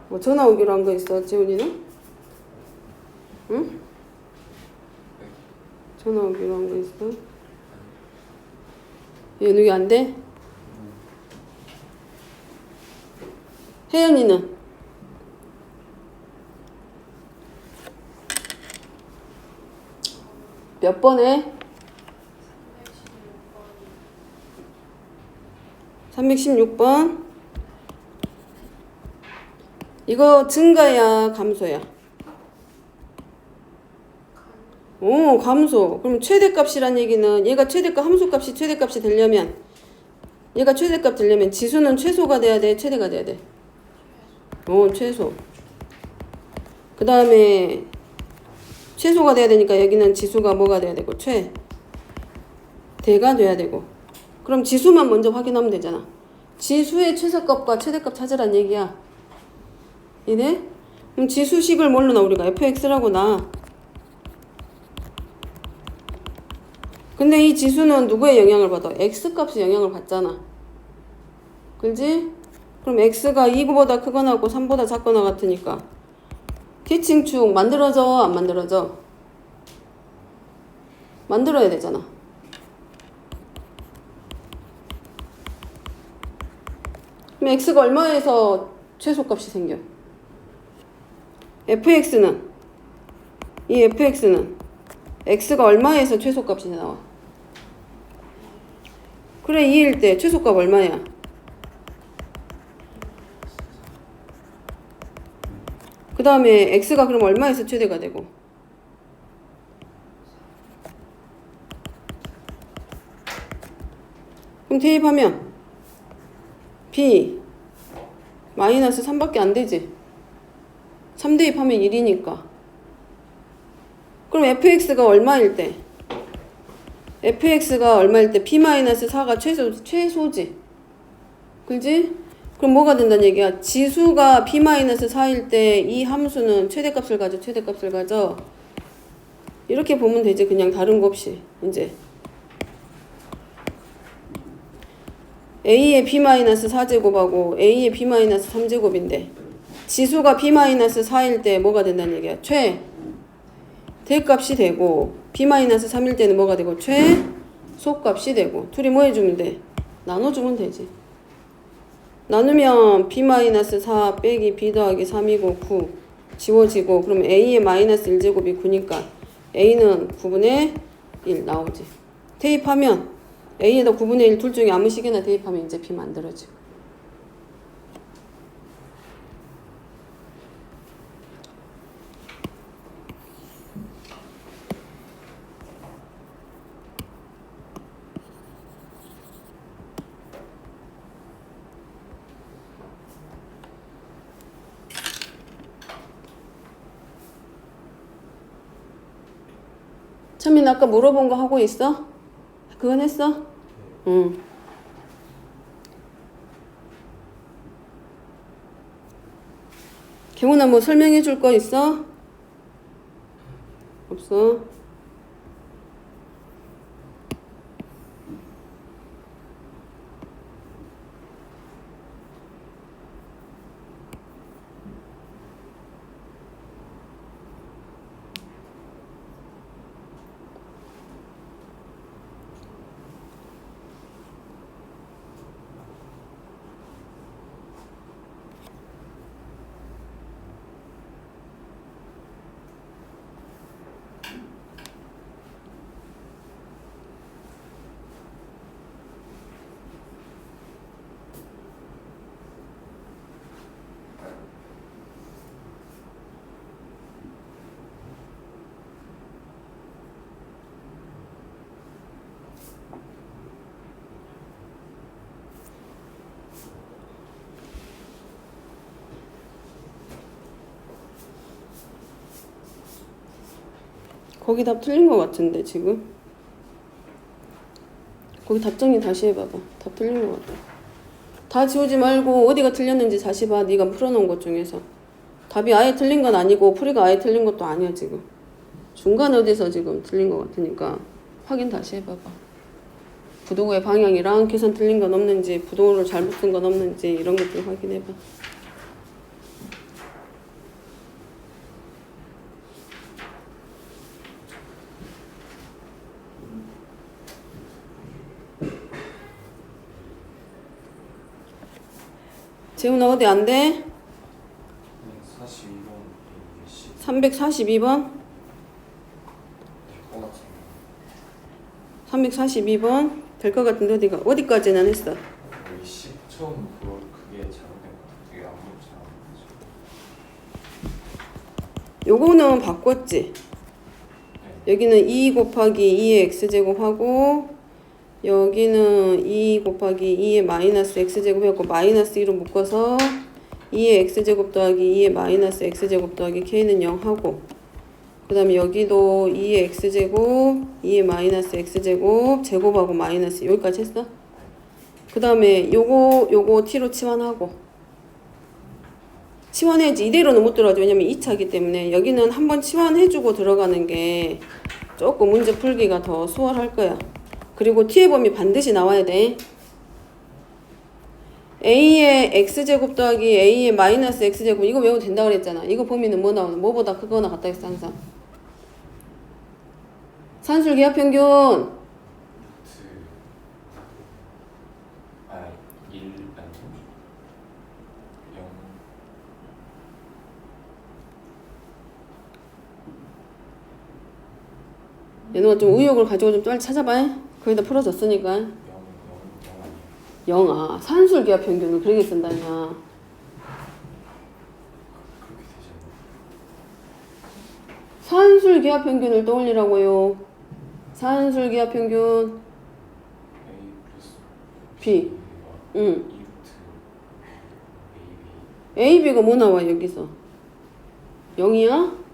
뭐 전화 오기로 한 거 있어, 지훈이는? 응? 전화 오기로 한 거 있어? 연욱이 안 돼? 혜연이는? 몇 번에? 316번. 이거 증가야, 감소야? 오, 감소. 그럼 최대값이란 얘기는 얘가 최대값, 함수값이 최대값이 되려면 얘가 최대값 되려면 지수는 최소가 돼야 돼, 최대가 돼야 돼? 오, 최소. 그 다음에 최소가 돼야 되니까 여기는 지수가 뭐가 돼야 되고 최대가 돼야 되고. 그럼 지수만 먼저 확인하면 되잖아. 지수의 최소값과 최대값 찾으란 얘기야. 이네? 그럼 지수식을 뭘로 나 우리가 fx라고 나. 근데 이 지수는 누구의 영향을 받아? x값이 영향을 받잖아. 그지? 그럼 x가 2보다 크거나 하고 3보다 작거나 같으니까 T칭축 만들어져? 안 만들어져? 만들어야 되잖아. 그럼 x가 얼마에서 최소값이 생겨? fx는 이 fx는 x가 얼마에서 최소값이 나와? 그래, 2일 때 최소값 얼마야? 그 다음에 x가 그럼 얼마에서 최대가 되고? 그럼 대입하면 b 마이너스 3밖에 안 되지. 3 대입하면 1이니까. 그럼 fx가 얼마일 때? fx가 얼마일 때 p-4가 최소지. 그지? 그럼 뭐가 된다는 얘기야? 지수가 p-4일 때 이 함수는 최대값을 가져, 최대값을 가져. 이렇게 보면 되지. 그냥 다른 거 없이. 이제 a의 p-4제곱하고 a의 p-3제곱인데 지수가 p-4일 때 뭐가 된다는 얘기야? 대값이 되고 p-3일 때는 뭐가 되고 최소값이 되고 둘이 뭐 해주면 돼? 나눠주면 되지. 나누면 b-4 빼기 b 더하기 3이고 9 지워지고 그러면 a의 마이너스 1제곱이 9니까 a는 9분의 1 나오지. 대입하면 a에다 9분의 1 둘 중에 아무 식이나 대입하면 이제 b 만들어지고. 찬민 아까 물어본 거 하고 있어? 그건 했어? 응. 경훈아 뭐 설명해 줄 거 있어? 없어? 거기 답 틀린 거 같은데 지금? 거기 답 정리 다시 해봐봐. 답 틀린 거 같아. 다 지우지 말고 어디가 틀렸는지 다시 봐. 네가 풀어놓은 것 중에서. 답이 아예 틀린 건 아니고 풀이가 아예 틀린 것도 아니야 지금. 중간 어디서 지금 틀린 거 같으니까 확인 다시 해봐봐. 부도의 방향이랑 계산 틀린 건 없는지 부도를 잘못 쓴 건 없는지 이런 것들 확인해봐. 재훈아 어디 안 돼? 342번? 342번? 될 것 같은데 어디까지는 했어? 10 처음 그게 잘못된 것 같아요. 되게 아무렇지 않은 거죠. 요거는 바꿨지? 여기는 2 곱하기 2의 x제곱하고 여기는 2 곱하기 2의 마이너스 x제곱 해갖고 마이너스 2로 묶어서 2의 x제곱 더하기 2의 마이너스 x제곱 더하기 k는 0 하고 그 다음에 여기도 2의 x제곱 2의 마이너스 x제곱 제곱하고 마이너스 여기까지 했어? 그 다음에 요거 t로 치환하고 치환해야지 이대로는 못 들어가죠. 왜냐면 2차이기 때문에 여기는 한번 치환해주고 들어가는 게 조금 문제 풀기가 더 수월할 거야. 그리고 t의 범위 반드시 나와야 돼. a의 x제곱 더하기 a의 마이너스 x제곱 이거 외우면 된다고 그랬잖아. 이거 범위는 뭐 나오는? 뭐보다 크거나 같다 했어 항상. 산술기하평균 1 아니 0 얘네가 좀 의욕을 가지고 좀 빨리 찾아봐. 거의 다 풀어졌으니까. 0 아니에요. 0아 산술기하평균을 그렇게 쓴다냐. 그렇게 되지 않나요? 산술기하평균을 떠올리라고요. 산술기하평균 A 플러스 B. 응. 2루트 AB AB가 뭐 나와 여기서? 0이야?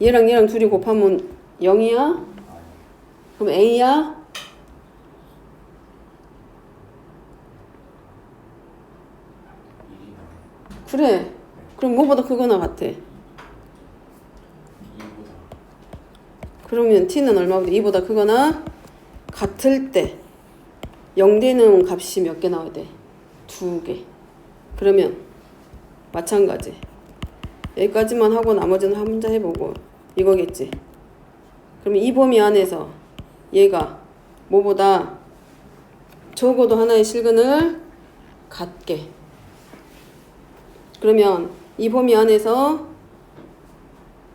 얘랑 얘랑 둘이 곱하면 0이야? 아니. 그럼 A야? 일이나 그래. 그럼 뭐보다 크거나 같아? 2보다 그러면 t는 얼마보다 2보다 크거나 같을 때 0되는 값이 몇 개 나와야 돼? 2개. 그러면 마찬가지. 여기까지만 하고 나머지는 혼자 해보고 이거겠지. 그럼 이 범위 안에서 얘가 뭐보다 적어도 하나의 실근을 갖게. 그러면 이 범위 안에서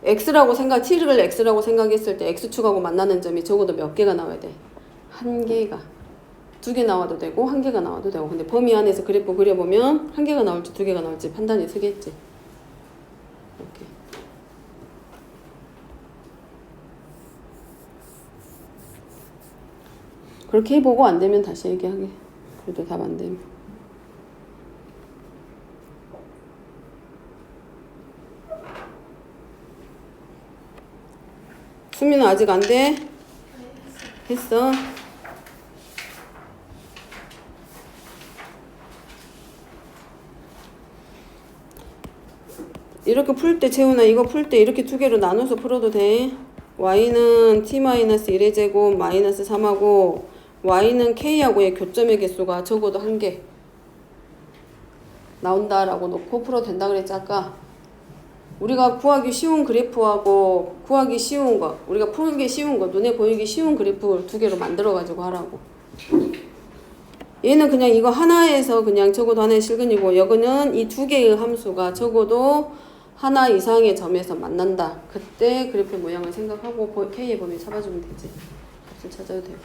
x라고 t를 x라고 생각했을 때 x축하고 만나는 점이 적어도 몇 개가 나와야 돼? 한 개가. 2개 나와도 되고 1개가 나와도 되고. 근데 범위 안에서 그래프 그려보면 1개가 나올지 2개가 나올지 판단이 서겠지. 이렇게. 그렇게 해보고 안 되면 다시 얘기하게. 그래도 답 안 되면. 수민은 아직 안 돼? 네, 했어요. 했어. 이렇게 풀 때 재훈아 이거 풀 때 이렇게 두 개로 나눠서 풀어도 돼. y는 t-1의 제곱 마이너스 3하고 y는 k하고의 교점의 개수가 적어도 1개 나온다라고 놓고 풀어도 된다 그랬지 아까. 우리가 구하기 쉬운 그래프하고 구하기 쉬운 거, 우리가 풀기 쉬운 거, 눈에 보이기 쉬운 그래프를 두 개로 만들어 가지고 하라고. 얘는 그냥 이거 하나에서 그냥 적어도 하나의 실근이고, 여기는 이 두 개의 함수가 적어도 하나 이상의 점에서 만난다. 그때 그래프의 모양을 생각하고 K의 범위 잡아주면 되지. 값을 찾아도 돼.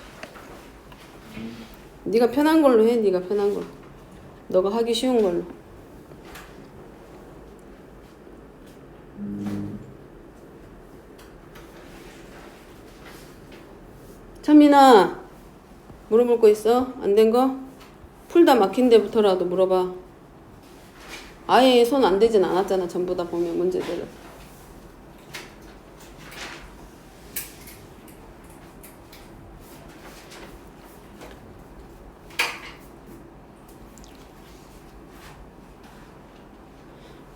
네가 편한 걸로 해. 네가 편한 걸로. 너가 하기 쉬운 걸로. 찬민아, 물어볼 거 있어? 안 된 거? 풀다 막힌 데부터라도 물어봐. 아예 손 안 대진 않았잖아. 전부 다 보면 문제들을.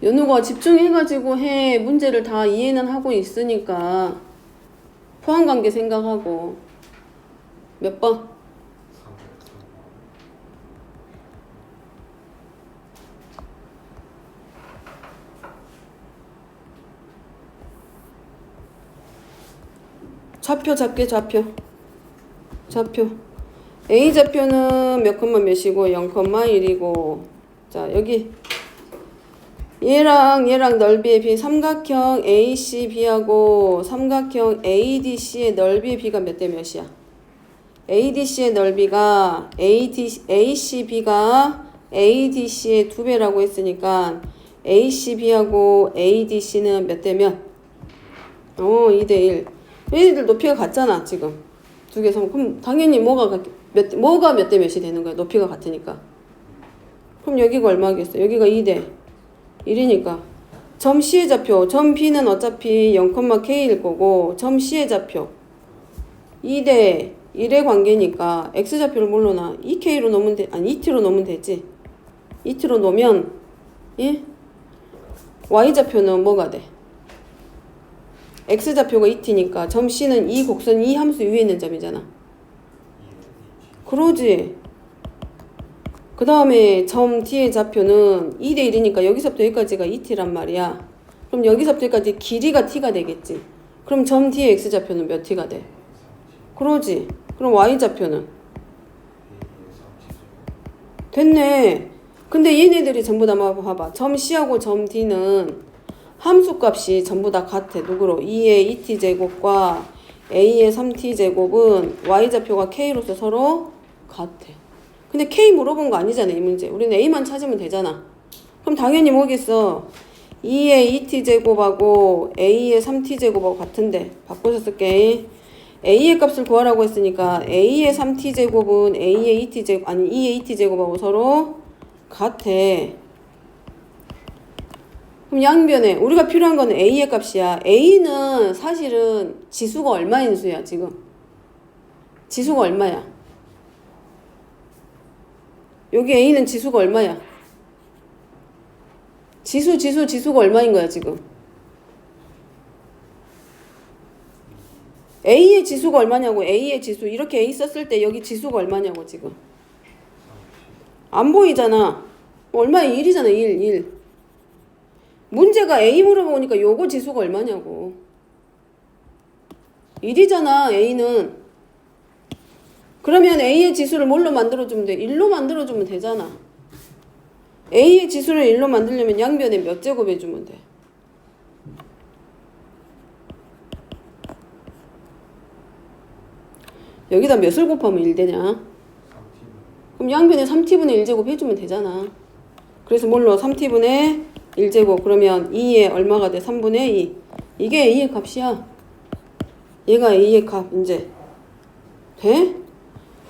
연우가 집중해가지고 해. 문제를 다 이해는 하고 있으니까 포함관계 생각하고. 몇 번? 3. 좌표 잡게. 좌표 A 좌표는 몇 컴마 몇이고 0,1이고. 자 여기 얘랑 넓이의 비 삼각형 ACB하고 삼각형 ADC의 넓이의 비가 몇 대 몇이야? ADC의 넓이가 ACB가 ADC의 2배라고 했으니까 ACB하고 ADC는 몇 대 몇? 2대 1. 얘네들 높이가 같잖아 지금. 두 개 성. 그럼 당연히 뭐가 몇 대 몇이 되는 거야? 높이가 같으니까. 그럼 여기가 얼마겠어? 여기가 2대 1이니까 점 C의 좌표, 점 B는 어차피 0,K일 거고 점 C의 좌표 2대 1의 관계니까 X좌표를 뭘로 놔? 2K로 놓으면 돼. 아니 2T로 놓으면 되지. 2T로 놓으면 예? Y좌표는 뭐가 돼? X좌표가 2T니까 점 C는 이 곡선 이 함수 위에 있는 점이잖아. 그러지. 그 다음에 점 D의 좌표는 2대 1이니까 여기서부터 여기까지가 2T란 말이야. 그럼 여기서부터 여기까지 길이가 T가 되겠지. 그럼 점 D의 X좌표는 몇 T가 돼? 그러지. 그럼 Y좌표는? 됐네. 근데 얘네들이 전부 다 봐봐. 점 C하고 점 D는 함수값이 전부 다 같아. 누구로? 2의 2t제곱과 a의 3t제곱은 y좌표가 k로서 서로 같아. 근데 k 물어본 거 아니잖아 이 문제. 우리는 a만 찾으면 되잖아. 그럼 당연히 뭐겠어? 2의 2t제곱하고 a의 3t제곱하고 같은데 바꿔서 쓸게. a의 값을 구하라고 했으니까 a의 3t제곱은 a의 2t제곱 아니 2의 2t제곱하고 서로 같아. 그럼 양변에 우리가 필요한 거는 A의 값이야. A는 사실은 지수가 얼마인 수야 지금? 지수가 얼마야? 여기 A는 지수가 얼마야? 지수가 얼마인 거야 지금? A의 지수가 얼마냐고. A의 지수 이렇게 A 썼을 때 여기 지수가 얼마냐고 지금. 안 보이잖아. 얼마야? 1이잖아. 1. 문제가 A 물어보니까 요거 지수가 얼마냐고. 1이잖아 A는. 그러면 A의 지수를 뭘로 만들어주면 돼? 1로 만들어주면 되잖아. A의 지수를 1로 만들려면 양변에 몇 제곱 해주면 돼? 여기다 몇을 곱하면 1 되냐? 그럼 양변에 3t분의 1제곱 해주면 되잖아. 그래서 뭘로? 3t분의 1제곱. 그러면 2에 얼마가 돼? 3분의 2. 이게 A의 값이야. 얘가 A의 값. 이제 돼?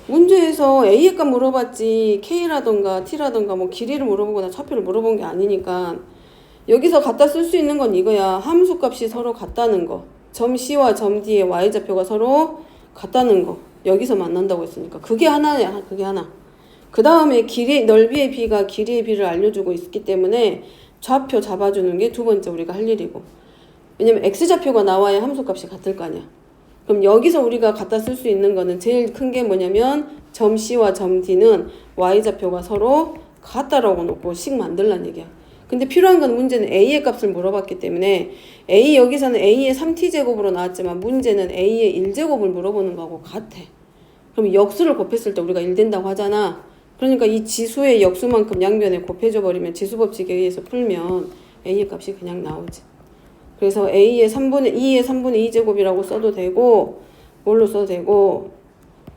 문제에서 A의 값 물어봤지 K라던가 T라던가 뭐 길이를 물어보거나 차표를 물어본 게 아니니까 여기서 갖다 쓸 수 있는 건 이거야. 함수 값이 서로 같다는 거. 점 C와 점 D의 Y좌표가 서로 같다는 거. 여기서 만난다고 했으니까 그게 하나야. 그게 하나. 그 다음에 길이, 넓이의 B가 길이의 B를 알려주고 있기 때문에 좌표 잡아주는 게 두 번째 우리가 할 일이고. 왜냐면 X좌표가 나와야 함수값이 같을 거 아니야. 그럼 여기서 우리가 갖다 쓸 수 있는 거는 제일 큰 게 뭐냐면 점 C와 점 D는 Y좌표가 서로 같다라고 놓고 식 만들란 얘기야. 근데 필요한 건 문제는 A의 값을 물어봤기 때문에 A 여기서는 A의 3t제곱으로 나왔지만 문제는 A의 1제곱을 물어보는 거하고 같아. 그럼 역수를 곱했을 때 우리가 1 된다고 하잖아. 그러니까 이 지수의 역수만큼 양변에 곱해줘 버리면 지수법칙에 의해서 풀면 A의 값이 그냥 나오지. 그래서 A의 3분의 2제곱이라고 써도 되고 뭘로 써도 되고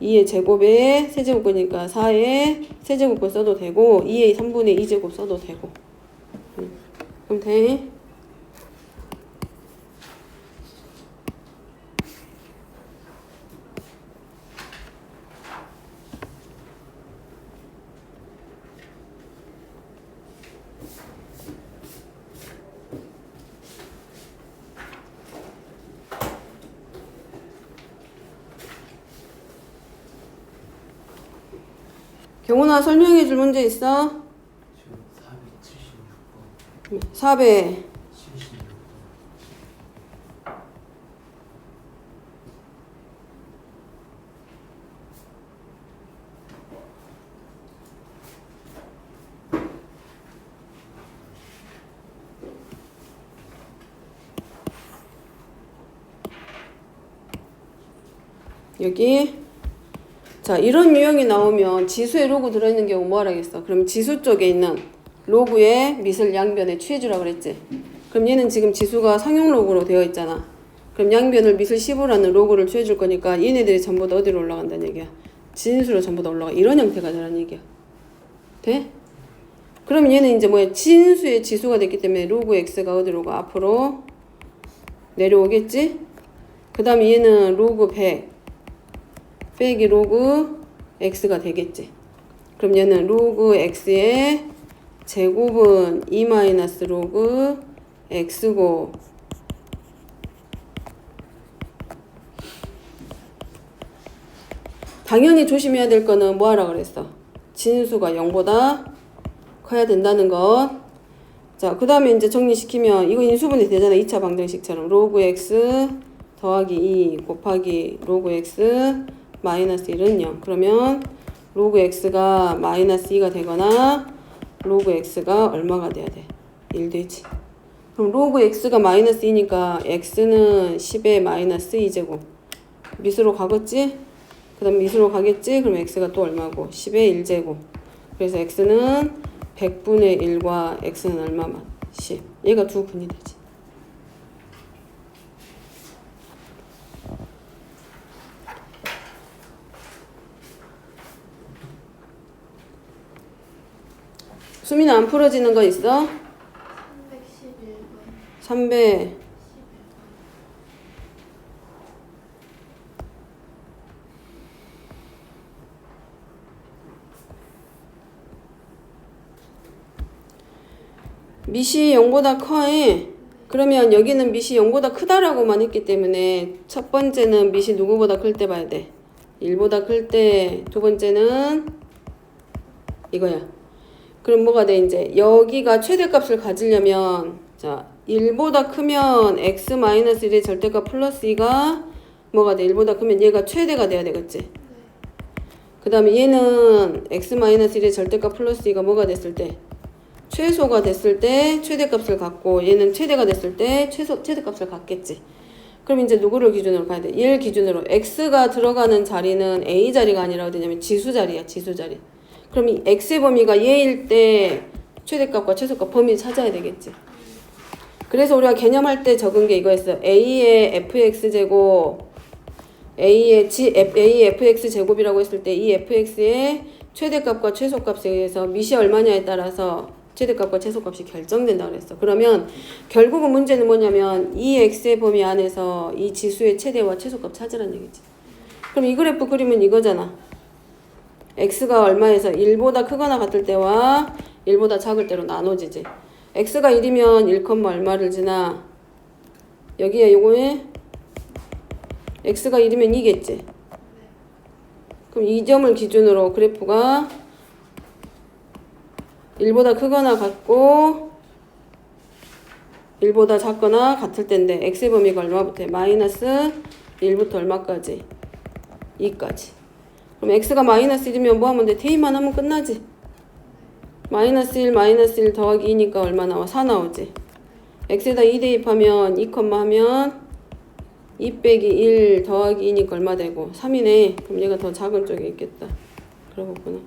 2의 제곱에 세제곱이니까 4의 세제곱을 써도 되고 2의 3분의 2제곱 써도 되고. 그럼 돼. 경훈아 설명해 줄 문제 있어? 지금 476번 4배 76번 여기 자 이런 유형이 나오면 지수에 로그 들어있는 경우 뭐 하라겠어? 그럼 지수 쪽에 있는 로그의 밑을 양변에 취해주라 그랬지. 그럼 얘는 지금 지수가 상용 로그로 되어 있잖아. 그럼 양변을 밑을 10으로 로그를 취해줄 거니까 얘네들이 전부 다 어디로 올라간다는 얘기야? 진수로 전부 다 올라가. 이런 형태가 되라는 얘기야. 돼? 그럼 얘는 이제 뭐야? 진수의 지수가 됐기 때문에 로그 x가 어디로 가? 앞으로 내려오겠지? 그 다음에 얘는 로그 100 빼기 로그 x가 되겠지. 그럼 얘는 로그 x의 제곱은 2 마이너스 로그 x고 당연히 조심해야 될 거는 뭐 하라 그랬어? 진수가 0보다 커야 된다는 것. 자, 그 다음에 이제 정리시키면 이거 인수분해 되잖아. 2차 방정식처럼 로그 x 더하기 2 곱하기 로그 x 마이너스 1은 0. 그러면 로그 x가 마이너스 2가 되거나 로그 x가 얼마가 돼야 돼? 1 되지. 그럼 로그 x가 마이너스 2니까 x는 10의 마이너스 2제곱. 밑으로 가겠지? 그 다음 밑으로 가겠지? 그럼 x가 또 얼마고? 10의 1제곱. 그래서 x는 100분의 1과 x는 얼마만? 10. 얘가 두 근이 되지. 수민아 안 풀어지는 거 있어? 311번 3배 미시 0보다 커해. 그러면 여기는 미시 0보다 크다라고만 했기 때문에 첫 번째는 미시 누구보다 클 때 봐야 돼. 1보다 클 때. 두 번째는 이거야. 그럼 뭐가 돼 이제 여기가 최대값을 가지려면 자 1보다 크면 x-1의 절대값 플러스 2가 뭐가 돼? 1보다 크면 얘가 최대가 돼야 되겠지. 그 다음에 얘는 x-1의 절대값 플러스 2가 뭐가 됐을 때? 최소가 됐을 때 최대값을 갖고 얘는 최대가 됐을 때 최대값을 갖겠지. 그럼 이제 누구를 기준으로 봐야 돼? 얘를 기준으로 x가 들어가는 자리는 a 자리가 아니라 어디냐면 지수 자리야. 지수 자리. 그럼 이 x의 범위가 얘일 때 최대값과 최소값 범위 찾아야 되겠지. 그래서 우리가 개념할 때 적은 게 이거였어. a의 fx제곱 a의 fx제곱이라고 했을 때 이 fx의 최대값과 최소값에 의해서 미시 얼마냐에 따라서 최대값과 최소값이 결정된다고 그랬어. 그러면 결국은 문제는 뭐냐면 이 x의 범위 안에서 이 지수의 최대와 최소값 찾으라는 얘기지. 그럼 이 그래프 그리면 이거잖아. x가 얼마에서 1보다 크거나 같을 때와 1보다 작을 때로 나눠지지. x가 1이면 1, 얼마를 지나 여기에 요거에 x가 1이면 2겠지. 그럼 이 점을 기준으로 그래프가 1보다 크거나 같고 1보다 작거나 같을 텐데 x의 범위가 얼마부터 해? 마이너스 1부터 얼마까지? 2까지. 그럼 x가 마이너스 1이면 뭐 하면 돼? 대입만 하면 끝나지. 마이너스 1 더하기 2니까 얼마 나와? 4 나오지. x에다 2 대입하면 2, 하면 2 빼기 1 더하기 2니까 얼마 되고? 3이네. 그럼 얘가 더 작은 쪽에 있겠다. 그러고 보구나.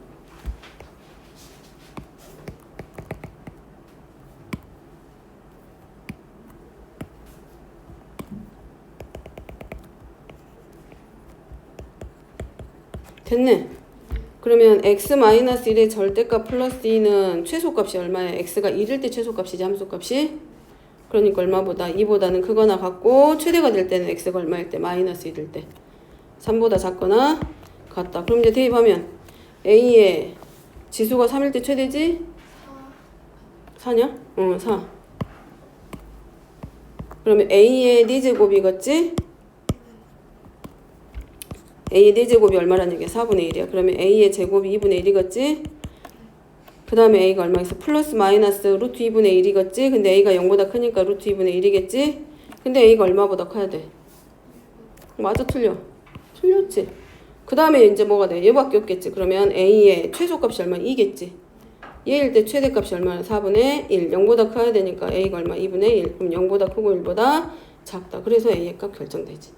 됐네. 그러면 x-1의 절대값 플러스 2는 최소값이 얼마야? x가 1일 때 최소값이지 함수값이. 그러니까 얼마보다? 2보다는 크거나 같고 최대가 될 때는 x가 얼마일 때? 마이너스 1일 때. 3보다 작거나 같다. 그럼 이제 대입하면 a의 지수가 3일 때 최대지? 4냐? 4. 그러면 a의 4제곱이겠지? a의 4제곱이 얼마라는 얘기야? 4분의 1이야. 그러면 a의 제곱이 2분의 1이겠지? 그 다음에 a가 얼마겠어? 플러스 마이너스 루트 2분의 1이겠지? 근데 a가 0보다 크니까 루트 2분의 1이겠지? 근데 a가 얼마보다 커야 돼? 맞아, 틀려. 틀렸지? 그 다음에 이제 뭐가 돼? 얘밖에 없겠지? 그러면 a의 최소값이 얼마? 2겠지? 얘일 때 최대값이 얼마나? 4분의 1. 0보다 커야 되니까 a가 얼마? 2분의 1. 그럼 0보다 크고 1보다 작다. 그래서 a의 값 결정되지.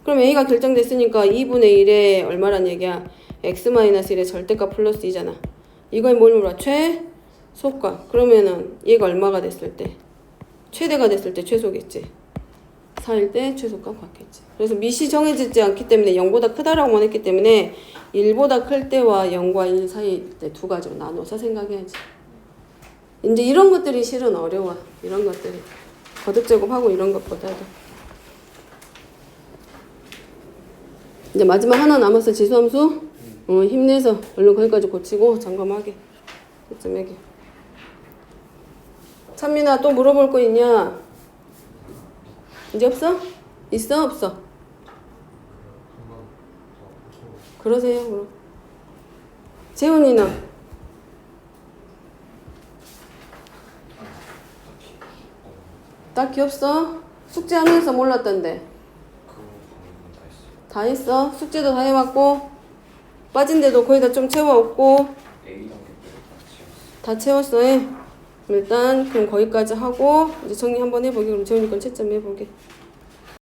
그럼 a가 결정됐으니까 2분의 1에 얼마란 얘기야? x-1의 절대값 플러스 2잖아. 이걸 뭘 물어? 최소값. 그러면은 얘가 얼마가 됐을 때? 최대가 됐을 때 최소겠지. 4일 때 최소값 같겠지. 그래서 미시 정해지지 않기 때문에 0보다 크다라고만 했기 때문에 1보다 클 때와 0과 1 사이일 때 두 가지로 나눠서 생각해야지. 이제 이런 것들이 실은 어려워. 이런 것들이. 거듭 제곱하고 이런 것보다도. 이제 마지막 하나 남았어. 지수함수. 힘내서 얼른 거기까지 고치고 점검하게. 이쯤에게. 찬민아 또 물어볼 거 있냐? 이제 없어? 있어? 없어? 그러세요 그럼. 재훈이는? 딱히 없어? 숙제하면서 몰랐던데. 다 했어? 숙제도 다 해왔고 빠진 데도 거의 다 좀 채워왔고 다 채웠어. 해. 일단 그럼 거기까지 하고 이제 정리 한번 해보게. 그럼 재훈이 건 채점 해보게.